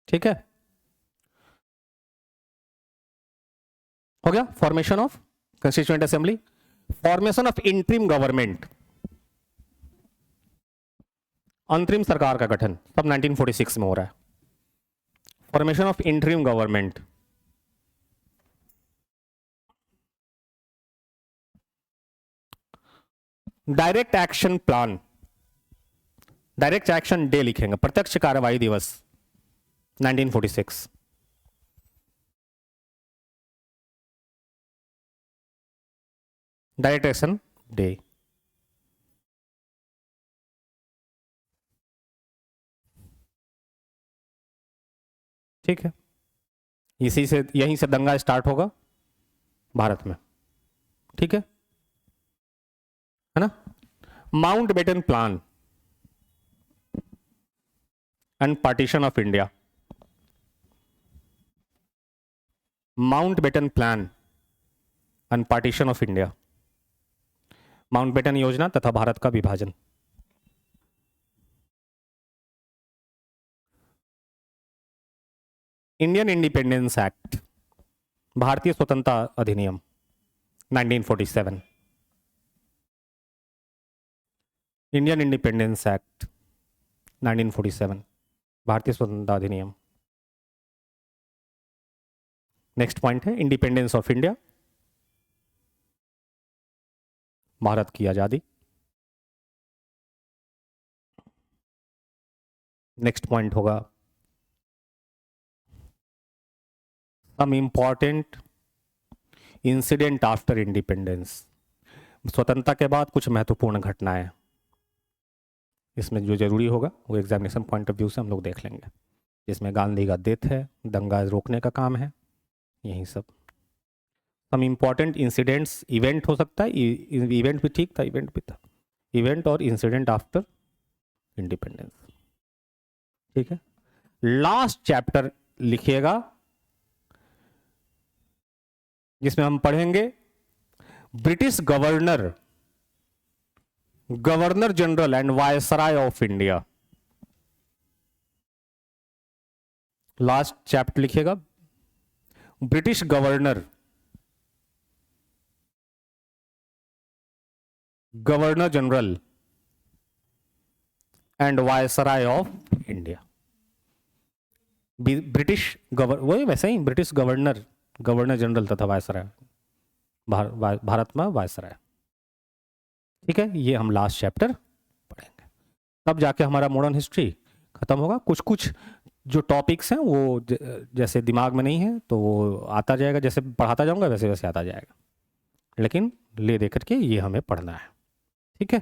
ठीक है, हो गया formation of constituent assembly, formation of interim government, अंतरिम सरकार का गठन सब 1946 में हो रहा है, formation of interim government, direct action plan, direct action day लिखेंगे, प्रत्यक्ष कार्रवाई दिवस 1946, डायरेक्ट एक्शन डे, ठीक है। इसी से यहीं से दंगा स्टार्ट होगा भारत में, ठीक है ना। Mountbatten plan and partition of India, Mountbatten plan and partition of India, Mountbatten योजना तथा भारत का विभाजन, इंडियन इंडिपेंडेंस एक्ट, भारतीय स्वतंत्रता अधिनियम 1947, इंडियन इंडिपेंडेंस एक्ट 1947, भारतीय स्वतंत्रता अधिनियम। नेक्स्ट पॉइंट है इंडिपेंडेंस ऑफ इंडिया, भारत की आजादी। नेक्स्ट पॉइंट होगा some important incident after independence, स्वतंत्रता के बाद कुछ महत्वपूर्ण घटनाएं, इसमें जो जरूरी होगा वो एग्जामिनेशन पॉइंट ऑफ व्यू से हम लोग देख लेंगे, जिसमें गांधी का डेथ है, दंगा रोकने का काम है, यही सब। सम इंपॉर्टेंट इंसिडेंट्स, इवेंट हो सकता है, इवेंट भी ठीक था, इवेंट भी था, इवेंट और इंसिडेंट आफ्टर इंडिपेंडेंस, ठीक है। लास्ट चैप्टर लिखिएगा जिसमें हम पढ़ेंगे British governor, governor general and viceroy of India. Last chapter लिखिएगा British governor, governor general and viceroy of India. British वही वैसे ही ब्रिटिश गवर्नर, गवर्नर जनरल तथा वायसराय, भारत में वायसराय, ठीक है। ये हम लास्ट चैप्टर पढ़ेंगे, तब जाके हमारा मॉडर्न हिस्ट्री खत्म होगा। कुछ कुछ जो टॉपिक्स हैं वो जैसे दिमाग में नहीं है तो वो आता जाएगा, जैसे पढ़ाता जाऊंगा वैसे वैसे आता जाएगा, लेकिन ले दे करके ये हमें पढ़ना है, ठीक है।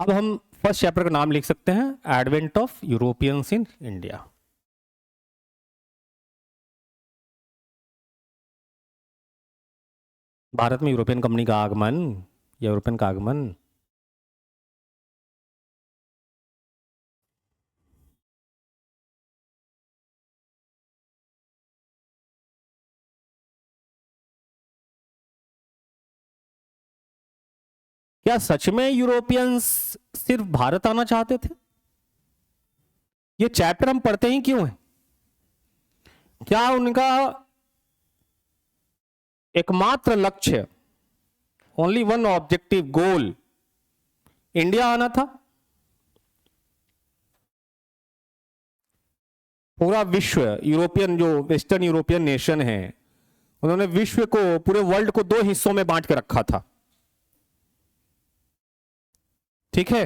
अब हम फर्स्ट चैप्टर का नाम लिख सकते हैं advent of Europeans in India. भारत में यूरोपियन कंपनी का आगमन, यूरोपियन का आगमन, क्या सच में यूरोपियंस सिर्फ भारत आना चाहते थे? ये चैप्टर हम पढ़ते ही क्यों हैं? क्या उनका एकमात्र लक्ष्य, ओनली वन ऑब्जेक्टिव गोल, इंडिया आना था? पूरा विश्व, यूरोपियन जो वेस्टर्न यूरोपियन नेशन है, उन्होंने विश्व को, पूरे वर्ल्ड को दो हिस्सों में बांट के रखा था, ठीक है।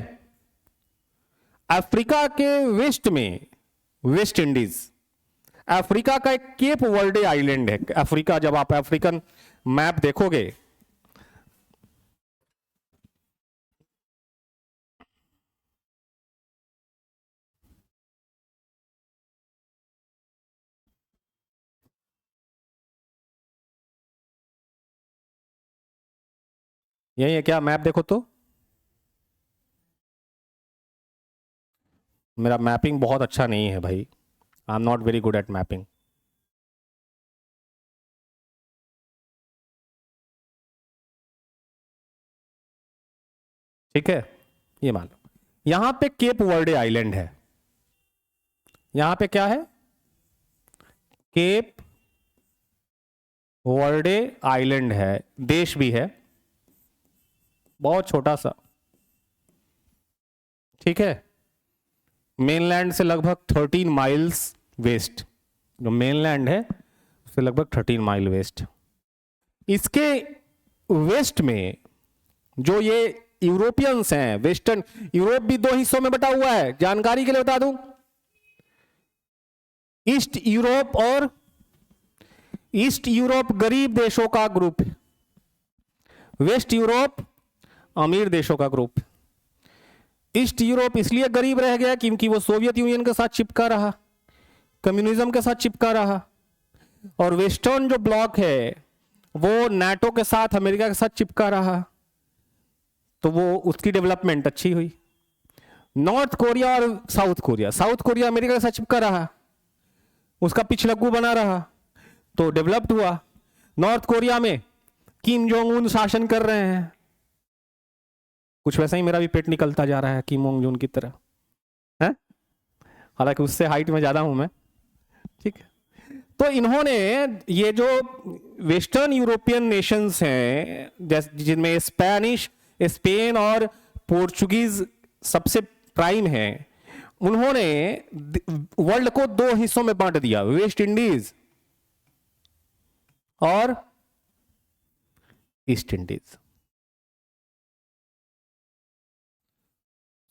अफ्रीका के वेस्ट में वेस्ट इंडीज, अफ्रीका का एक केप वर्डे आइलैंड है। अफ्रीका, जब आप अफ्रीकन मैप देखोगे, यही है क्या? मैप देखो तो, मेरा मैपिंग बहुत अच्छा नहीं है भाई, I am not very good at mapping, ठीक है। ये मान लो यहां पे केप वर्डे आइलैंड है, यहां पे क्या है? केप वर्डे आइलैंड है, देश भी है, बहुत छोटा सा, ठीक है, मेनलैंड से लगभग 13 माइल्स वेस्ट, जो मेनलैंड है उससे लगभग 13 माइल वेस्ट। इसके वेस्ट में जो ये यूरोपियंस हैं, वेस्टर्न यूरोप भी दो हिस्सों में बटा हुआ है, जानकारी के लिए बता दूं, ईस्ट यूरोप और ईस्ट यूरोप गरीब देशों का ग्रुप है, वेस्ट यूरोप अमीर देशों का ग्रुप। ईस्ट यूरोप इसलिए गरीब रह गया क्योंकि वो सोवियत यूनियन के साथ चिपका रहा, कम्युनिज्म के साथ चिपका रहा, और वेस्टर्न जो ब्लॉक है वो नाटो के साथ, अमेरिका के साथ चिपका रहा, तो वो उसकी डेवलपमेंट अच्छी हुई। नॉर्थ कोरिया और south Korea, south Korea America के साथ चिपका रहा, उसका पिछलग्गू बना रहा, तो डेवलप्ड हुआ। नॉर्थ कोरिया में किम जोंग उन शासन कर रहे हैं, कुछ वैसा ही मेरा भी पेट निकलता जा रहा है किम जोंग उन की तरह है, हालांकि उससे हाइट में ज्यादा हूं मैं, ठीक है। तो इन्होंने ये जो वेस्टर्न यूरोपियन नेशंस हैं, जिनमें स्पेनिश, स्पेन और पोर्चुगीज सबसे प्राइम है, उन्होंने वर्ल्ड को दो हिस्सों में बांट दिया, वेस्ट इंडीज और ईस्ट इंडीज।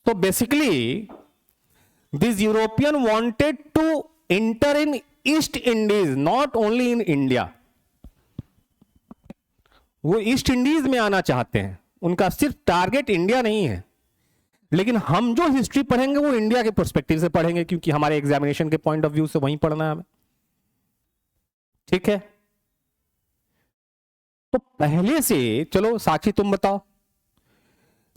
तो basically this European wanted to enter in East Indies, not only in India. वो ईस्ट इंडीज में आना चाहते हैं, उनका सिर्फ टारगेट इंडिया नहीं है। लेकिन हम जो हिस्ट्री पढ़ेंगे वो इंडिया के पर्सपेक्टिव से पढ़ेंगे, क्योंकि हमारे एग्जामिनेशन के पॉइंट ऑफ व्यू से वहीं पढ़ना है हमें, ठीक है। तो पहले से, चलो साक्षी तुम बताओ,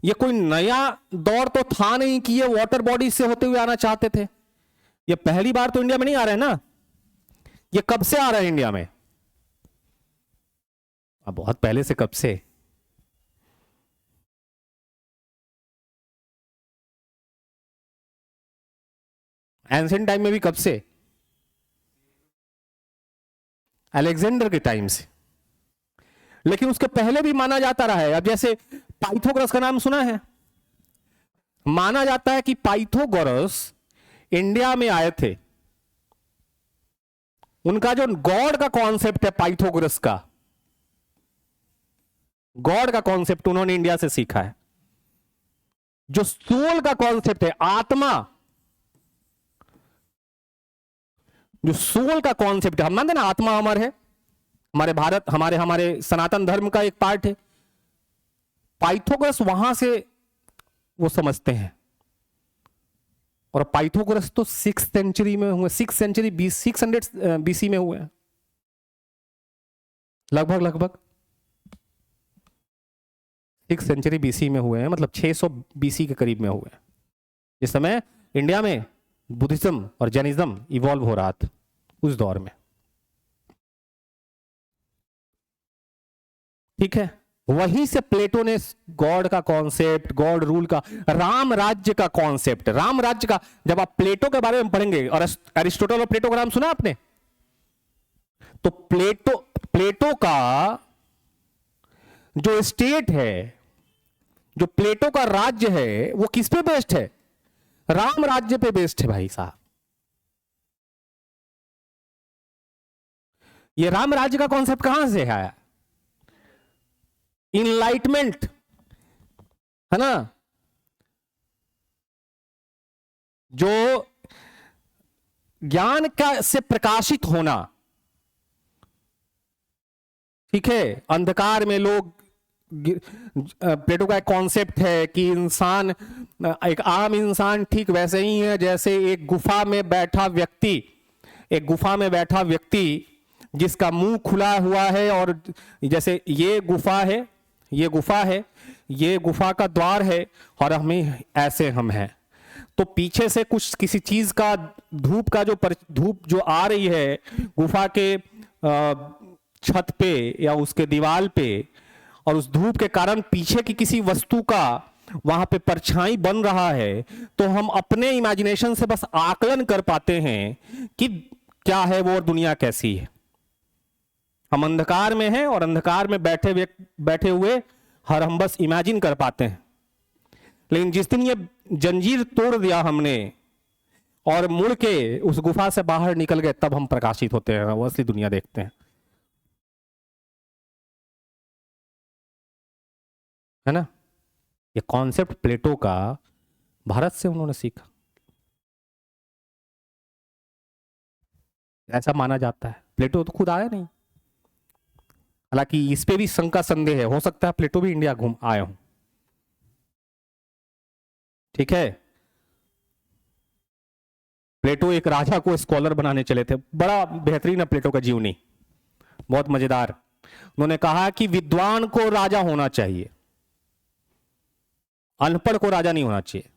ये कोई नया दौर तो था नहीं कि ये वाटर बॉडी से होते हुए आना चाहते थे, ये पहली बार तो इंडिया में नहीं आ रहे हैं ना, ये कब से आ रहा है इंडिया में? अब बहुत पहले से, कब से? एंशिएंट टाइम में भी, कब से? अलेक्जेंडर के टाइम से। लेकिन उसके पहले भी माना जाता रहा है। अब जैसे पाइथागोरस का नाम सुना है, माना जाता है कि पाइथागोरस इंडिया में आए थे, उनका जो गॉड का कॉन्सेप्ट है पाइथागोरस का, गॉड का कॉन्सेप्ट उन्होंने इंडिया से सीखा है। जो सोल का कॉन्सेप्ट है, आत्मा, जो सोल का कॉन्सेप्ट है, हम मानते ना आत्मा अमर है, हमारे भारत, हमारे सनातन धर्म का एक पार्ट है, पाइथागोरस वहां से वो समझते हैं। और पाइथागोरस तो 6th सेंचुरी में हुए, 600 BC में हुए हैं, लगभग 6th सेंचुरी BC में हुए हैं, मतलब 600 BC के करीब में हुए हैं। इस समय इंडिया में बुद्धिज्म और जैनिज्म इवॉल्व हो रहा था उस दौर में, ठीक है। वहीं से प्लेटो ने गॉड का कॉन्सेप्ट, गॉड रूल का, राम राज्य का कॉन्सेप्ट, राम राज्य का, जब आप प्लेटो के बारे में पढ़ेंगे, और अरिस्टोटल और प्लेटो का नाम सुना आपने, तो प्लेटो का जो स्टेट है, जो प्लेटो का राज्य है, वो किस पे बेस्ड है? राम राज्य पे बेस्ड है भाई साहब। ये राम राज्य का कॉन्सेप्ट कहां से आया? इनलाइटमेंट, है ना, जो ज्ञान का से प्रकाशित होना, ठीक है। अंधकार में लोग, प्लेटो का एक कॉन्सेप्ट है कि इंसान, एक आम इंसान ठीक वैसे ही है जैसे एक गुफा में बैठा व्यक्ति, एक गुफा में बैठा व्यक्ति जिसका मुंह खुला हुआ है, और जैसे ये गुफा है, ये गुफा है, ये गुफा का द्वार है, और हमें ऐसे हम हैं, तो पीछे से कुछ किसी चीज का धूप का धूप जो आ रही है गुफा के छत पे या उसके दीवार पे, और उस धूप के कारण पीछे की किसी वस्तु का वहां पे परछाई बन रहा है, तो हम अपने इमेजिनेशन से बस आकलन कर पाते हैं कि क्या है वो, दुनिया कैसी है। हम अंधकार में हैं और अंधकार में बैठे हुए हर हम बस इमेजिन कर पाते हैं, लेकिन जिस दिन ये जंजीर तोड़ दिया हमने और मुड़ के उस गुफा से बाहर निकल गए, तब हम प्रकाशित होते हैं, वो असली दुनिया देखते हैं, है ना। ये कॉन्सेप्ट प्लेटो का भारत से उन्होंने सीखा, ऐसा माना जाता है। प्लेटो तो खुद आया नहीं, हालांकि इस पे भी शंका संदेह है, हो सकता है प्लेटो भी इंडिया घूम आया हूं, ठीक है। प्लेटो एक राजा को स्कॉलर बनाने चले थे, बड़ा बेहतरीन है प्लेटो का जीवनी, बहुत मजेदार। उन्होंने कहा कि विद्वान को राजा होना चाहिए, अनपढ़ को राजा नहीं होना चाहिए।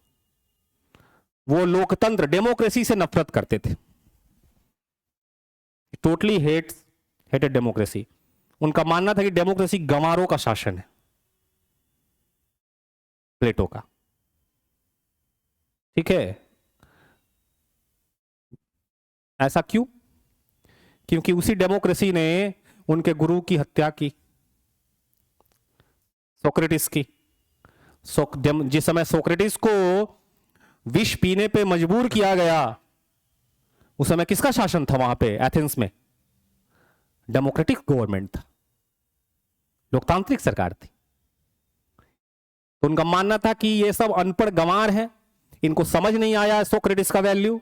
वो लोकतंत्र डेमोक्रेसी से नफरत करते थे, टोटली हेटेड डेमोक्रेसी। उनका मानना था कि डेमोक्रेसी गंवारों का शासन है, प्लेटो का, ठीक है। ऐसा क्यों? क्योंकि उसी डेमोक्रेसी ने उनके गुरु की हत्या की, सोक्रेटिस की। जिस समय सोक्रेटिस को विष पीने पे मजबूर किया गया, उस समय किसका शासन था वहां पे एथेंस में? डेमोक्रेटिक गवर्नमेंट था, लोकतांत्रिक सरकार थी। तो उनका मानना था कि ये सब अनपढ़ गंवार हैं, इनको समझ नहीं आया सोक्रेटिस का वैल्यू,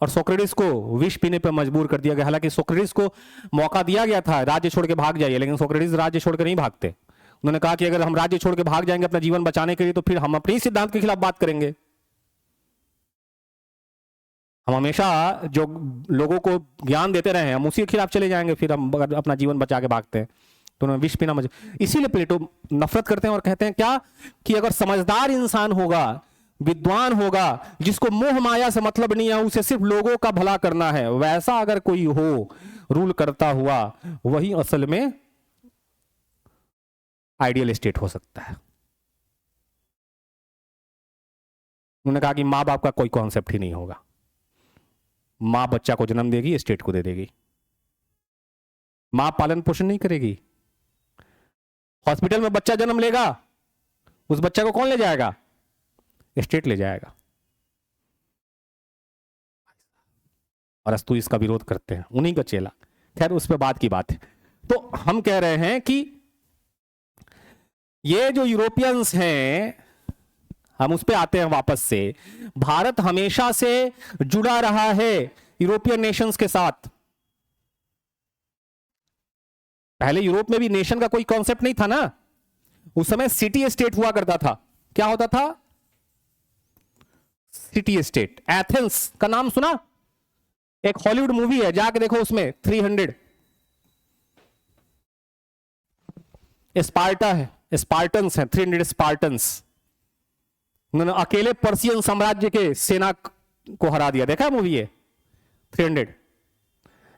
और सोक्रेटिस को विष पीने पर मजबूर कर दिया गया। हालांकि सोक्रेटिस को मौका दिया गया था राज्य छोड़ के भाग जाइए, लेकिन सोक्रेटिस राज्य छोड़ के नहीं भागते। उन्होंने कहा कि अगर हम राज्य छोड़ के भाग जाएंगे अपना जीवन बचाने के लिए, तो फिर हम अपने सिद्धांत के खिलाफ बात करेंगे। हम हमेशा जो लोगों को ज्ञान देते रहे हैं, हम उसी के खिलाफ चले जाएंगे, फिर हम अपना जीवन बचा के भागते हैं। तो उन्होंने विष पीना इसीलिए प्लेटो नफरत करते हैं और कहते हैं क्या कि अगर समझदार इंसान होगा, विद्वान होगा, जिसको मोह माया से मतलब नहीं है, उसे सिर्फ लोगों का भला करना है, वैसा अगर कोई हो रूल करता हुआ, वही असल में आइडियल स्टेट हो सकता है। उन्होंने कहा कि मां बाप का कोई कॉन्सेप्ट ही नहीं होगा, मां बच्चा को जन्म देगी, स्टेट को दे देगी, मां पालन पोषण नहीं करेगी। हॉस्पिटल में बच्चा जन्म लेगा, उस बच्चा को कौन ले जाएगा? स्टेट ले जाएगा। और अस्तु इसका विरोध करते हैं, उन्हीं का चेला। खैर उस पर बात की बात है। तो हम कह रहे हैं कि ये जो यूरोपियंस हैं, हम उस पे आते हैं वापस से। भारत हमेशा से जुड़ा रहा है यूरोपियन नेशंस के साथ। पहले यूरोप में भी नेशन का कोई कॉन्सेप्ट नहीं था ना, उस समय सिटी स्टेट हुआ करता था। क्या होता था? City state. एथेंस का नाम सुना? एक हॉलीवुड मूवी है, जाके देखो, उसमें 300 स्पार्टा है, स्पार्टन्स हैं, 300 स्पार्टन्स। उन्होंने अकेले पर्शियन साम्राज्य के सेना को हरा दिया। देखा मूवी है 300?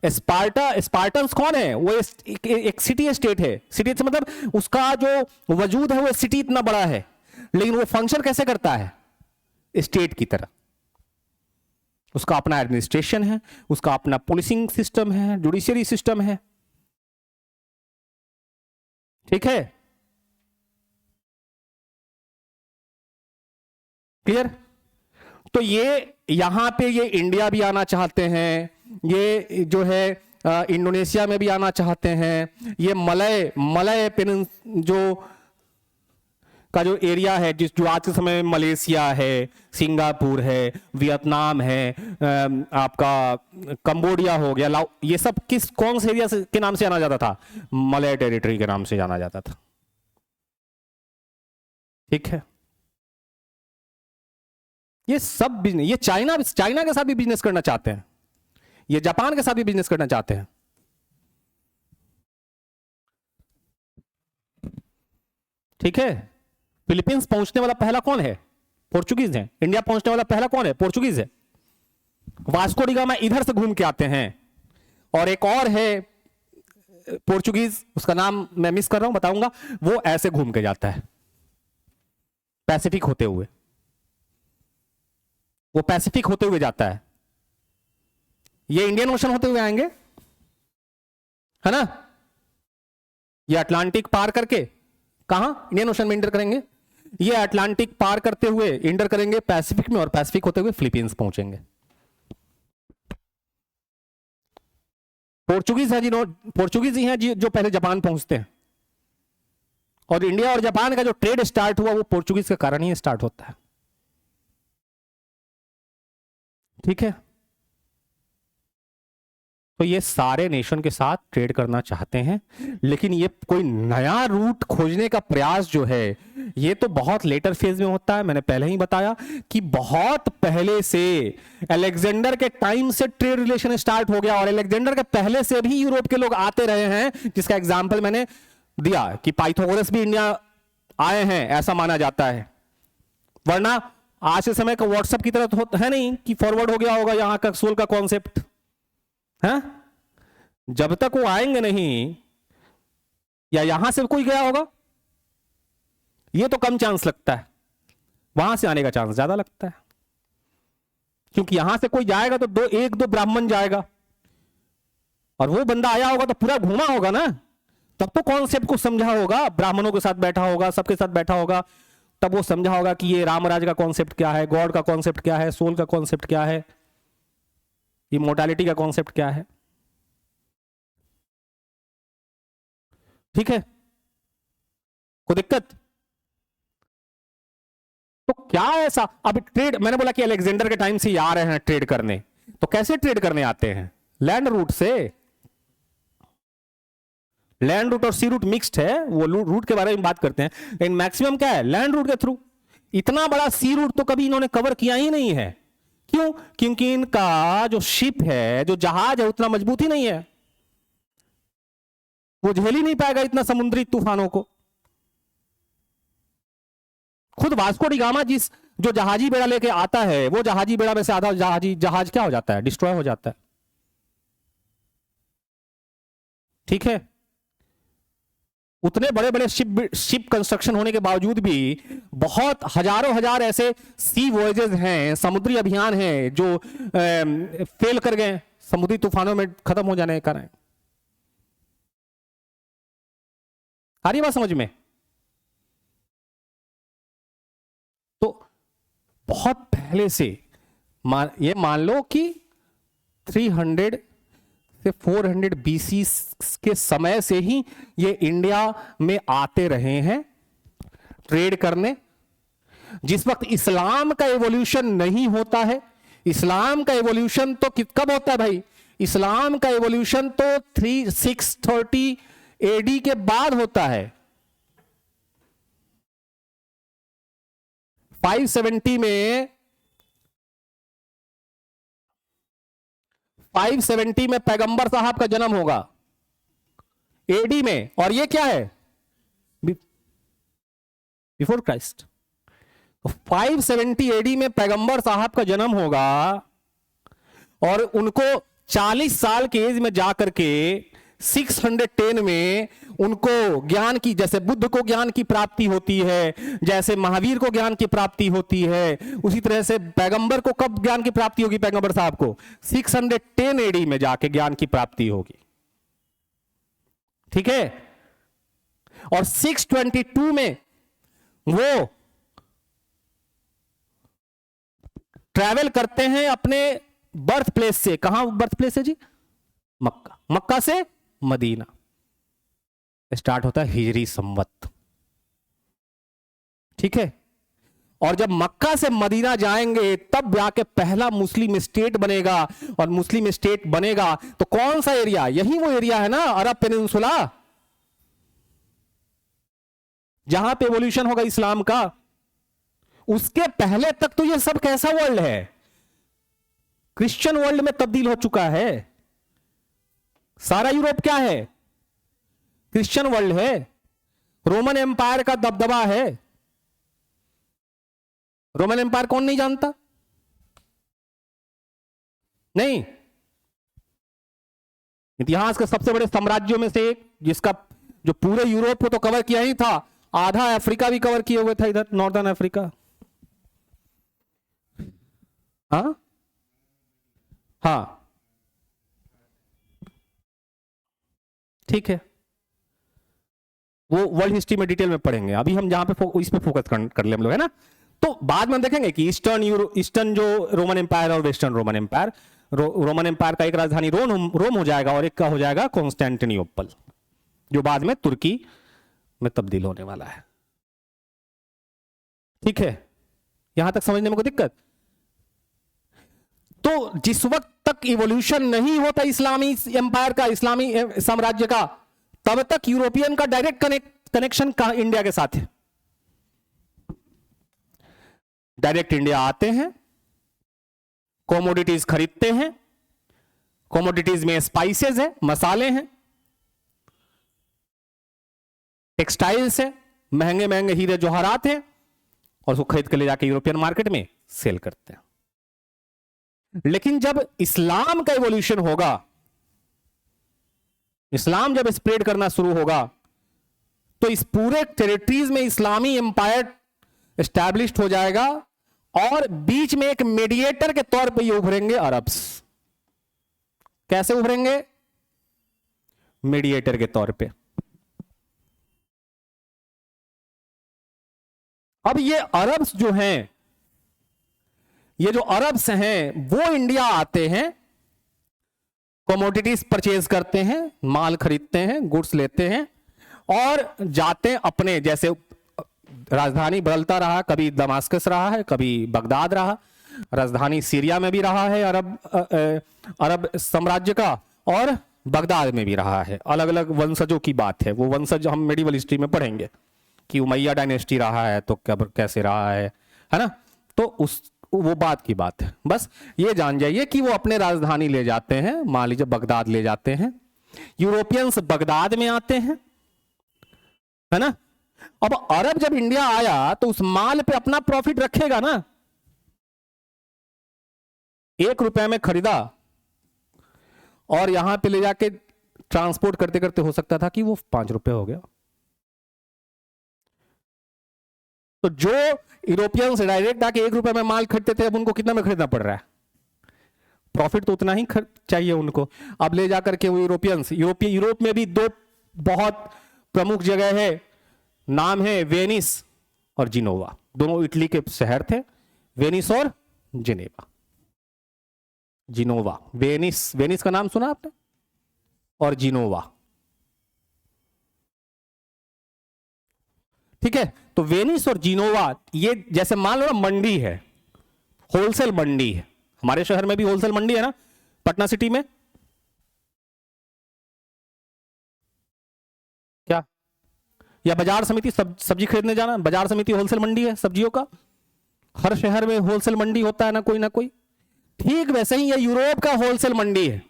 स्पार्टन्स कौन है? वो एक सिटी स्टेट है। सिटी से मतलब उसका जो वजूद है वो सिटी इतना बड़ा है, लेकिन वो फंक्शन कैसे करता है? स्टेट की तरह। उसका अपना एडमिनिस्ट्रेशन है, उसका अपना पुलिसिंग सिस्टम है, जुडिशियरी सिस्टम है, ठीक है, क्लियर? तो ये यहां पे ये इंडिया भी आना चाहते हैं, ये जो है इंडोनेशिया में भी आना चाहते हैं, ये मलय जो का जो एरिया है, जो आज के समय में मलेशिया है, सिंगापुर है, वियतनाम है, आपका कंबोडिया हो गया, ये सब कौन से एरिया के नाम से जाना जाता था? मलय टेरिटरी के नाम से जाना जाता था, ठीक है। ये सब बिजनेस, ये चाइना के साथ भी बिजनेस करना चाहते हैं, ये जापान के साथ भी बिजनेस करना चाहते हैं, ठीक है। फिलीपींस पहुंचने वाला पहला कौन है? पोर्चुगीज है। इंडिया पहुंचने वाला पहला कौन है? पोर्चुगीज है। वास्को डी गामा इधर से घूम के आते हैं, और एक और है पोर्चुगीज, उसका नाम मैं मिस कर रहा हूं, बताऊंगा, वो ऐसे घूम के जाता है पैसिफिक होते हुए, वो पैसिफिक होते हुए जाता है। ये इंडियन ओशन होते हुए आएंगे, है ना? ये अटलांटिक पार करके कहां इंडियन ओशन में इंटर करेंगे, ये अटलांटिक पार करते हुए इंटर करेंगे पैसिफिक में, और पैसिफिक होते हुए फिलीपींस पहुंचेंगे। पोर्चुगीज है पोर्चुगीज ही हैं जो पहले जापान पहुंचते हैं, और इंडिया और जापान का जो ट्रेड स्टार्ट हुआ वो पोर्चुगीज के कारण ही स्टार्ट होता है। ठीक है, तो ये सारे नेशन के साथ ट्रेड करना चाहते हैं, लेकिन ये कोई नया रूट खोजने का प्रयास जो है ये तो बहुत लेटर फेज में होता है। मैंने पहले ही बताया कि बहुत पहले से अलेक्जेंडर के टाइम से ट्रेड रिलेशन स्टार्ट हो गया, और अलेक्जेंडर के पहले से भी यूरोप के लोग आते रहे हैं, जिसका एग्जाम्पल मैंने दिया कि पाइथागोरस भी इंडिया आए हैं ऐसा माना जाता है। वरना आज के समय का व्हाट्सएप की तरह तो है नहीं कि फॉरवर्ड हो गया होगा यहां का सोल का कॉन्सेप्ट है। जब तक वो आएंगे नहीं, या यहां से कोई गया होगा, ये तो कम चांस लगता है, वहां से आने का चांस ज्यादा लगता है, क्योंकि यहां से कोई जाएगा तो एक दो ब्राह्मण जाएगा, और वो बंदा आया होगा तो पूरा घूमा होगा ना, तब तो कॉन्सेप्ट को समझा होगा, ब्राह्मणों के साथ बैठा होगा, सबके साथ बैठा होगा, तब वो समझा होगा कि ये रामराज का कॉन्सेप्ट क्या है, गॉड का कॉन्सेप्ट क्या है, सोल का कॉन्सेप्ट क्या है, इमोर्टैलिटी का कॉन्सेप्ट क्या है। ठीक है, कोई दिक्कत? तो क्या ऐसा, अब ट्रेड मैंने बोला कि अलेक्जेंडर के टाइम से ही आ रहे हैं ट्रेड करने, तो कैसे ट्रेड करने आते हैं? लैंड रूट से। लैंड रूट और सी रूट मिक्स्ड है, वो रूट के बारे में बात करते हैं, लेकिन मैक्सिमम क्या है लैंड रूट के थ्रू। इतना बड़ा सी रूट तो कभी इन्होंने कवर किया ही नहीं है। क्यों? क्योंकि इनका जो शिप है, जो जहाज है, उतना मजबूत ही नहीं है, वो झेल ही नहीं पाएगा इतना समुद्री तूफानों को। खुद वास्को डी गामा जो जहाजी बेड़ा लेके आता है, वो जहाजी बेड़ा में से आधा जहाज क्या हो जाता है, डिस्ट्रॉय हो जाता है। ठीक है, उतने बड़े बड़े शिप कंस्ट्रक्शन होने के बावजूद भी बहुत हजारों हजार ऐसे सी वॉयजेस हैं, समुद्री अभियान हैं जो फेल कर गए समुद्री तूफानों में खत्म हो जाने के कारण। आ रही बात समझ में? तो बहुत पहले से ये मान लो कि 300 से 400 बीसी के समय से ही ये इंडिया में आते रहे हैं ट्रेड करने। जिस वक्त इस्लाम का एवोल्यूशन नहीं होता है, इस्लाम का एवोल्यूशन तो कब होता है भाई? इस्लाम का एवोल्यूशन तो 630 एडी के बाद होता है। 570 में पैगंबर साहब का जन्म होगा एडी में, और ये क्या है बिफोर क्राइस्ट। 570 एडी में पैगंबर साहब का जन्म होगा, और उनको 40 साल की एज में जाकर के 610 में उनको ज्ञान की, जैसे बुद्ध को ज्ञान की प्राप्ति होती है, जैसे महावीर को ज्ञान की प्राप्ति होती है, उसी तरह से पैगंबर को कब ज्ञान की प्राप्ति होगी? पैगंबर साहब को 610 एडी में जाके ज्ञान की प्राप्ति होगी। ठीक है, और 622 में वो ट्रैवल करते हैं अपने बर्थ प्लेस से। कहां बर्थ प्लेस है जी? मक्का। मक्का से मदीना स्टार्ट होता है हिजरी संवत। ठीक है, और जब मक्का से मदीना जाएंगे तब जाके पहला मुस्लिम स्टेट बनेगा, और मुस्लिम स्टेट बनेगा तो कौन सा एरिया? यही वो एरिया है ना, अरब पेनिनसुला, जहां पे एवोल्यूशन होगा इस्लाम का। उसके पहले तक तो ये सब कैसा वर्ल्ड है? क्रिश्चियन वर्ल्ड में तब्दील हो चुका है। सारा यूरोप क्या है? क्रिश्चियन वर्ल्ड है। रोमन एम्पायर का दबदबा है। रोमन एम्पायर कौन नहीं जानता? नहीं, इतिहास के सबसे बड़े साम्राज्यों में से एक, जिसका जो पूरे यूरोप को तो कवर किया ही था, आधा अफ्रीका भी कवर किए हुए था, इधर नॉर्दर्न अफ्रीका। हाँ हाँ, ठीक है। वो वर्ल्ड हिस्ट्री में डिटेल में पढ़ेंगे, अभी हम जहां पे इस पे फोकस कर ले हम लोग, है ना। तो बाद में देखेंगे कि ईस्टर्न जो रोमन एम्पायर और western Roman empire, Roman empire का एक राजधानी रोम हो जाएगा और एक का हो जाएगा कॉन्स्टेंटिनोपल, जो बाद में तुर्की में तब्दील होने वाला है। ठीक है, यहां तक समझने में कोई दिक्कत? तो जिस वक्त तक इवोल्यूशन नहीं होता इस्लामी एम्पायर का, इस्लामी साम्राज्य का, तब तक यूरोपियन का डायरेक्ट कनेक्शन इंडिया के साथ है। डायरेक्ट इंडिया आते हैं, कॉमोडिटीज खरीदते हैं, कॉमोडिटीज में स्पाइसेस है, मसाले हैं, टेक्सटाइल्स है, महंगे महंगे हीरे जवाहरात हैं, और उसको खरीद के ले जाके यूरोपियन मार्केट में सेल करते हैं। लेकिन जब इस्लाम का इवोल्यूशन होगा, इस्लाम जब स्प्रेड करना शुरू होगा, तो इस पूरे टेरिटरीज में इस्लामी एम्पायर एस्टैब्लिश्ड हो जाएगा, और बीच में एक मीडिएटर के तौर पे ये उभरेंगे अरब्स। कैसे उभरेंगे? मीडिएटर के तौर पे। अब ये अरब्स जो हैं, ये जो अरब्स हैं, वो इंडिया आते हैं, कमोडिटीज परचेज करते हैं, माल खरीदते हैं, गुड्स लेते हैं, और जाते हैं अपने, जैसे राजधानी बदलता रहा, कभी दमास्कस रहा है, कभी बगदाद रहा, राजधानी सीरिया में भी रहा है अरब साम्राज्य का, और बगदाद में भी रहा है। अलग अलग वंशजों की बात है, वो वंशज हम मेडिवल हिस्ट्री में पढ़ेंगे कि उमैया डायनेस्टी रहा है तो कैसे रहा है ना। तो वो बात की बात है। बस ये जान जाइए कि वो अपने राजधानी ले जाते हैं, मान लीजिए बगदाद ले जाते हैं, यूरोपियंस बगदाद में आते हैं, है ना। अब अरब जब इंडिया आया तो उस माल पे अपना प्रॉफिट रखेगा ना। 1 रुपए में खरीदा और यहां पे ले जाके ट्रांसपोर्ट करते करते हो सकता था कि वो 5 रुपए हो गया। तो जो यूरोपियंस डायरेक्ट आके 1 रुपए में माल खरीदते थे, अब उनको कितना में खरीदना पड़ रहा है? प्रॉफिट तो उतना ही चाहिए उनको। अब ले जाकर के वो यूरोप में भी 2 बहुत प्रमुख जगह है, नाम है वेनिस और जिनोवा। दोनों इटली के शहर थे, वेनिस और जिनेवा। जिनोवा, वेनिस का नाम सुना आपने, और जिनोवा। ठीक है, तो वेनिस और जिनोवा, ये जैसे मान लो ना मंडी है, होलसेल मंडी है। हमारे शहर में भी होलसेल मंडी है ना, पटना सिटी में। क्या? या बाजार समिति, सब्जी खरीदने जाना, बाजार समिति होलसेल मंडी है सब्जियों का। हर शहर में होलसेल मंडी होता है ना, कोई ना कोई। ठीक वैसे ही ये यूरोप का होलसेल मंडी है।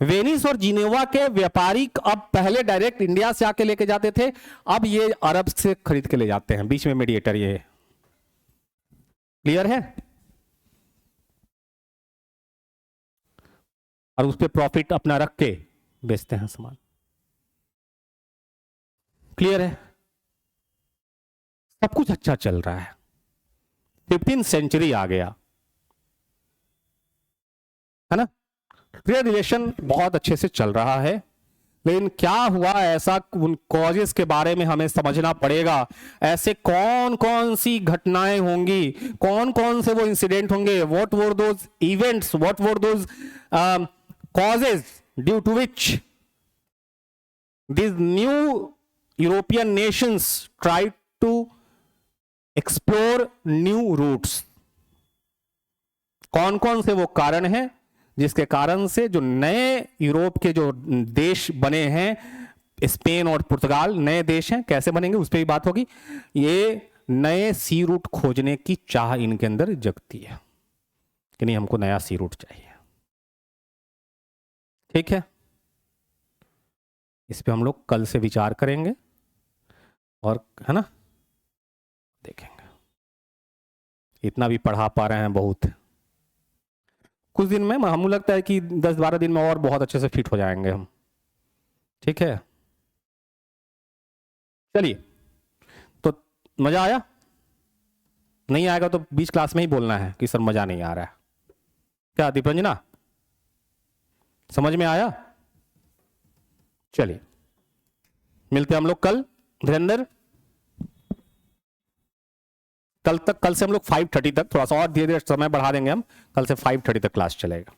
वेनिस और जिनेवा के व्यापारी अब पहले डायरेक्ट इंडिया से आके लेके जाते थे, अब ये अरब से खरीद के ले जाते हैं, बीच में मीडिएटर ये है। क्लियर है? और उस पर प्रॉफिट अपना रख के बेचते हैं सामान। क्लियर है? सब कुछ अच्छा चल रहा है। 15th सेंचुरी आ गया, है ना। ट्रेड रिलेशन बहुत अच्छे से चल रहा है, लेकिन क्या हुआ ऐसा, उन कॉजेस के बारे में हमें समझना पड़ेगा। ऐसे कौन कौन सी घटनाएं होंगी, कौन कौन से वो इंसिडेंट होंगे, what were those events, what were those causes due to which this new European nations try to explore new routes. कौन कौन से वो कारण हैं जिसके कारण से जो नए यूरोप के जो देश बने हैं, स्पेन और पुर्तगाल नए देश हैं, कैसे बनेंगे उस पर भी बात होगी। ये नए सी रूट खोजने की चाह इनके अंदर जगती है कि नहीं, हमको नया सी रूट चाहिए। ठीक है, इस पे हम लोग कल से विचार करेंगे और, है ना, देखेंगे। इतना भी पढ़ा पा रहे हैं बहुत। कुछ दिन में हमें लगता है कि 10-12 दिन में और बहुत अच्छे से फिट हो जाएंगे हम। ठीक है, चलिए। तो मजा आया? नहीं आएगा तो बीच क्लास में ही बोलना है कि सर मजा नहीं आ रहा है। क्या दीपरंजना, समझ में आया? चलिए, मिलते हैं हम लोग कल धीरेन्द्र। कल से हम लोग 5:30 तक, थोड़ा सा और धीरे धीरे समय बढ़ा देंगे हम, कल से 5:30 तक क्लास चलेगा।